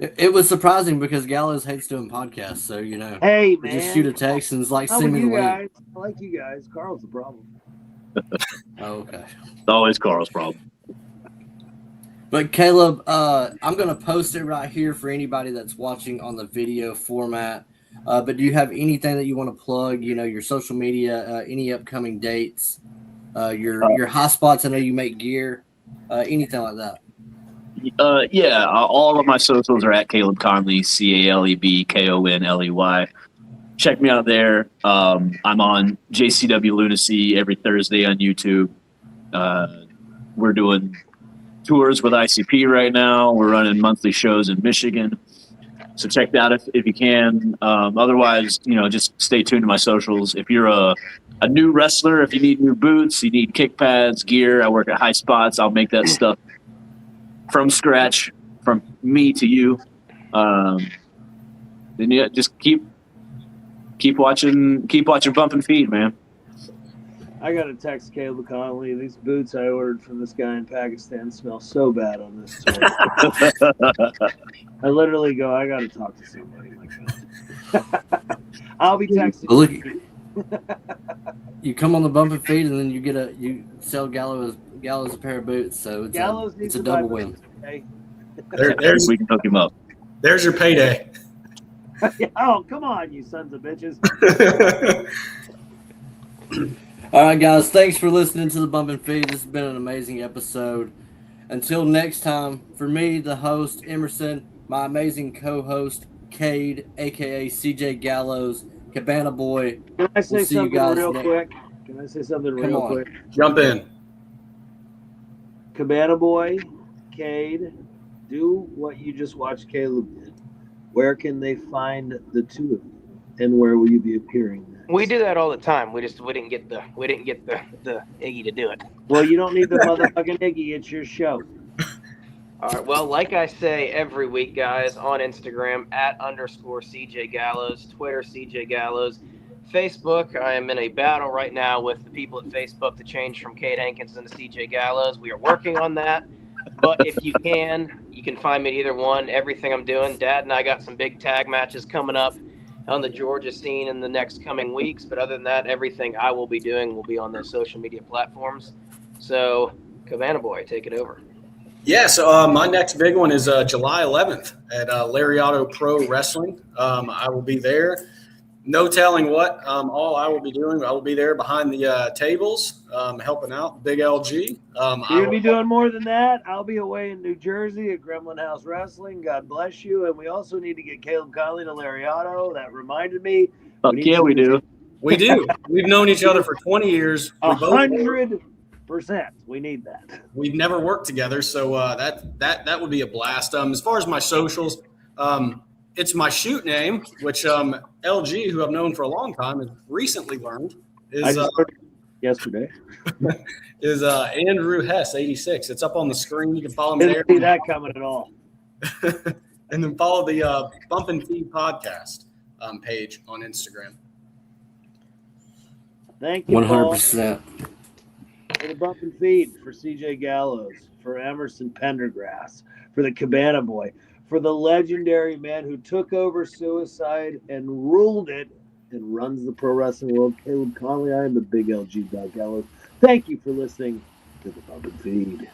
It was surprising because Gallows hates doing podcasts, so Hey we man, just shoot a text and it's like how send are me the you link. guys? I like you guys. Carl's the problem. Oh, okay. It's always Carl's problem. But Caleb, I'm gonna post it right here for anybody that's watching on the video format. But do you have anything that you want to plug? Your social media, any upcoming dates, your high spots. I know you make gear, anything like that. All of my socials are at Caleb Konley, CalebKonley. Check me out there. I'm on JCW Lunacy every Thursday on YouTube. We're doing tours with ICP right now. We're running monthly shows in Michigan. So check that if you can. Otherwise, just stay tuned to my socials. If you're a new wrestler, if you need new boots, you need kick pads, gear, I work at High Spots. I'll make that stuff from scratch, from me to you. Then just keep watching Bump and Feed, man. I got to text Caleb Konley. These boots I ordered from this guy in Pakistan smell so bad on this tour. I literally go, I got to talk to somebody like that. I'll be texting. Well, look, you come on the Bump and Feed, and then you sell Gallows a pair of boots. So it's a double win. Okay? We can hook him up. There's your payday. Oh, come on, you sons of bitches. All right, guys. Thanks for listening to the Bump and Feed. This has been an amazing episode. Until next time, for me, the host, Emerson, my amazing co-host, Cade, a.k.a. CJ Gallows, Cabana Boy. Can I say see you something guys real next- quick? Can I say something Come real on. quick? Jump in. Cabana Boy, Cade, do what you just watched Caleb did. Where can they find the two of you, and where will you be appearing next? We do that all the time. We didn't get the Iggy to do it. Well, you don't need the motherfucking Iggy. It's your show. All right. Well, like I say every week, guys, on Instagram @_CJ Gallows, Twitter CJ Gallows, Facebook. I am in a battle right now with the people at Facebook to change from Cade Hankinson to CJ Gallows. We are working on that. But if you can find me at either one. Everything I'm doing. Dad and I got some big tag matches coming up on the Georgia scene in the next coming weeks. But other than that, everything I will be doing will be on those social media platforms. So, Cabana Boy, take it over. Yeah, so my next big one is July 11th at Lariato Pro Wrestling. I will be there. No telling what all I will be doing. I will be there behind the tables, helping out Big LG. You're going to be doing more than that. I'll be away in New Jersey at Gremlin House Wrestling. God bless you. And we also need to get Caleb Konley to Lariato. That reminded me. Fuck yeah, we do. We do. We've known each other for 20 years. 100%. We need that. We've never worked together, so that would be a blast. As far as my socials, it's my shoot name, which LG, who I've known for a long time, has recently learned is yesterday. Is Andrew Hess 86. It's up on the screen. You can follow me there. Didn't see that coming at all. And then follow the Bump and Feed podcast page on Instagram. Thank you. 100%. For the Bump and Feed, for CJ Gallows, for Emerson Pendergrass, for the Cabana Boy, for the legendary man who took over Suicide and ruled it and runs the pro wrestling world, Caleb Konley. I am the Big LG Doc Gallows. Thank you for listening to the Bump and Feed.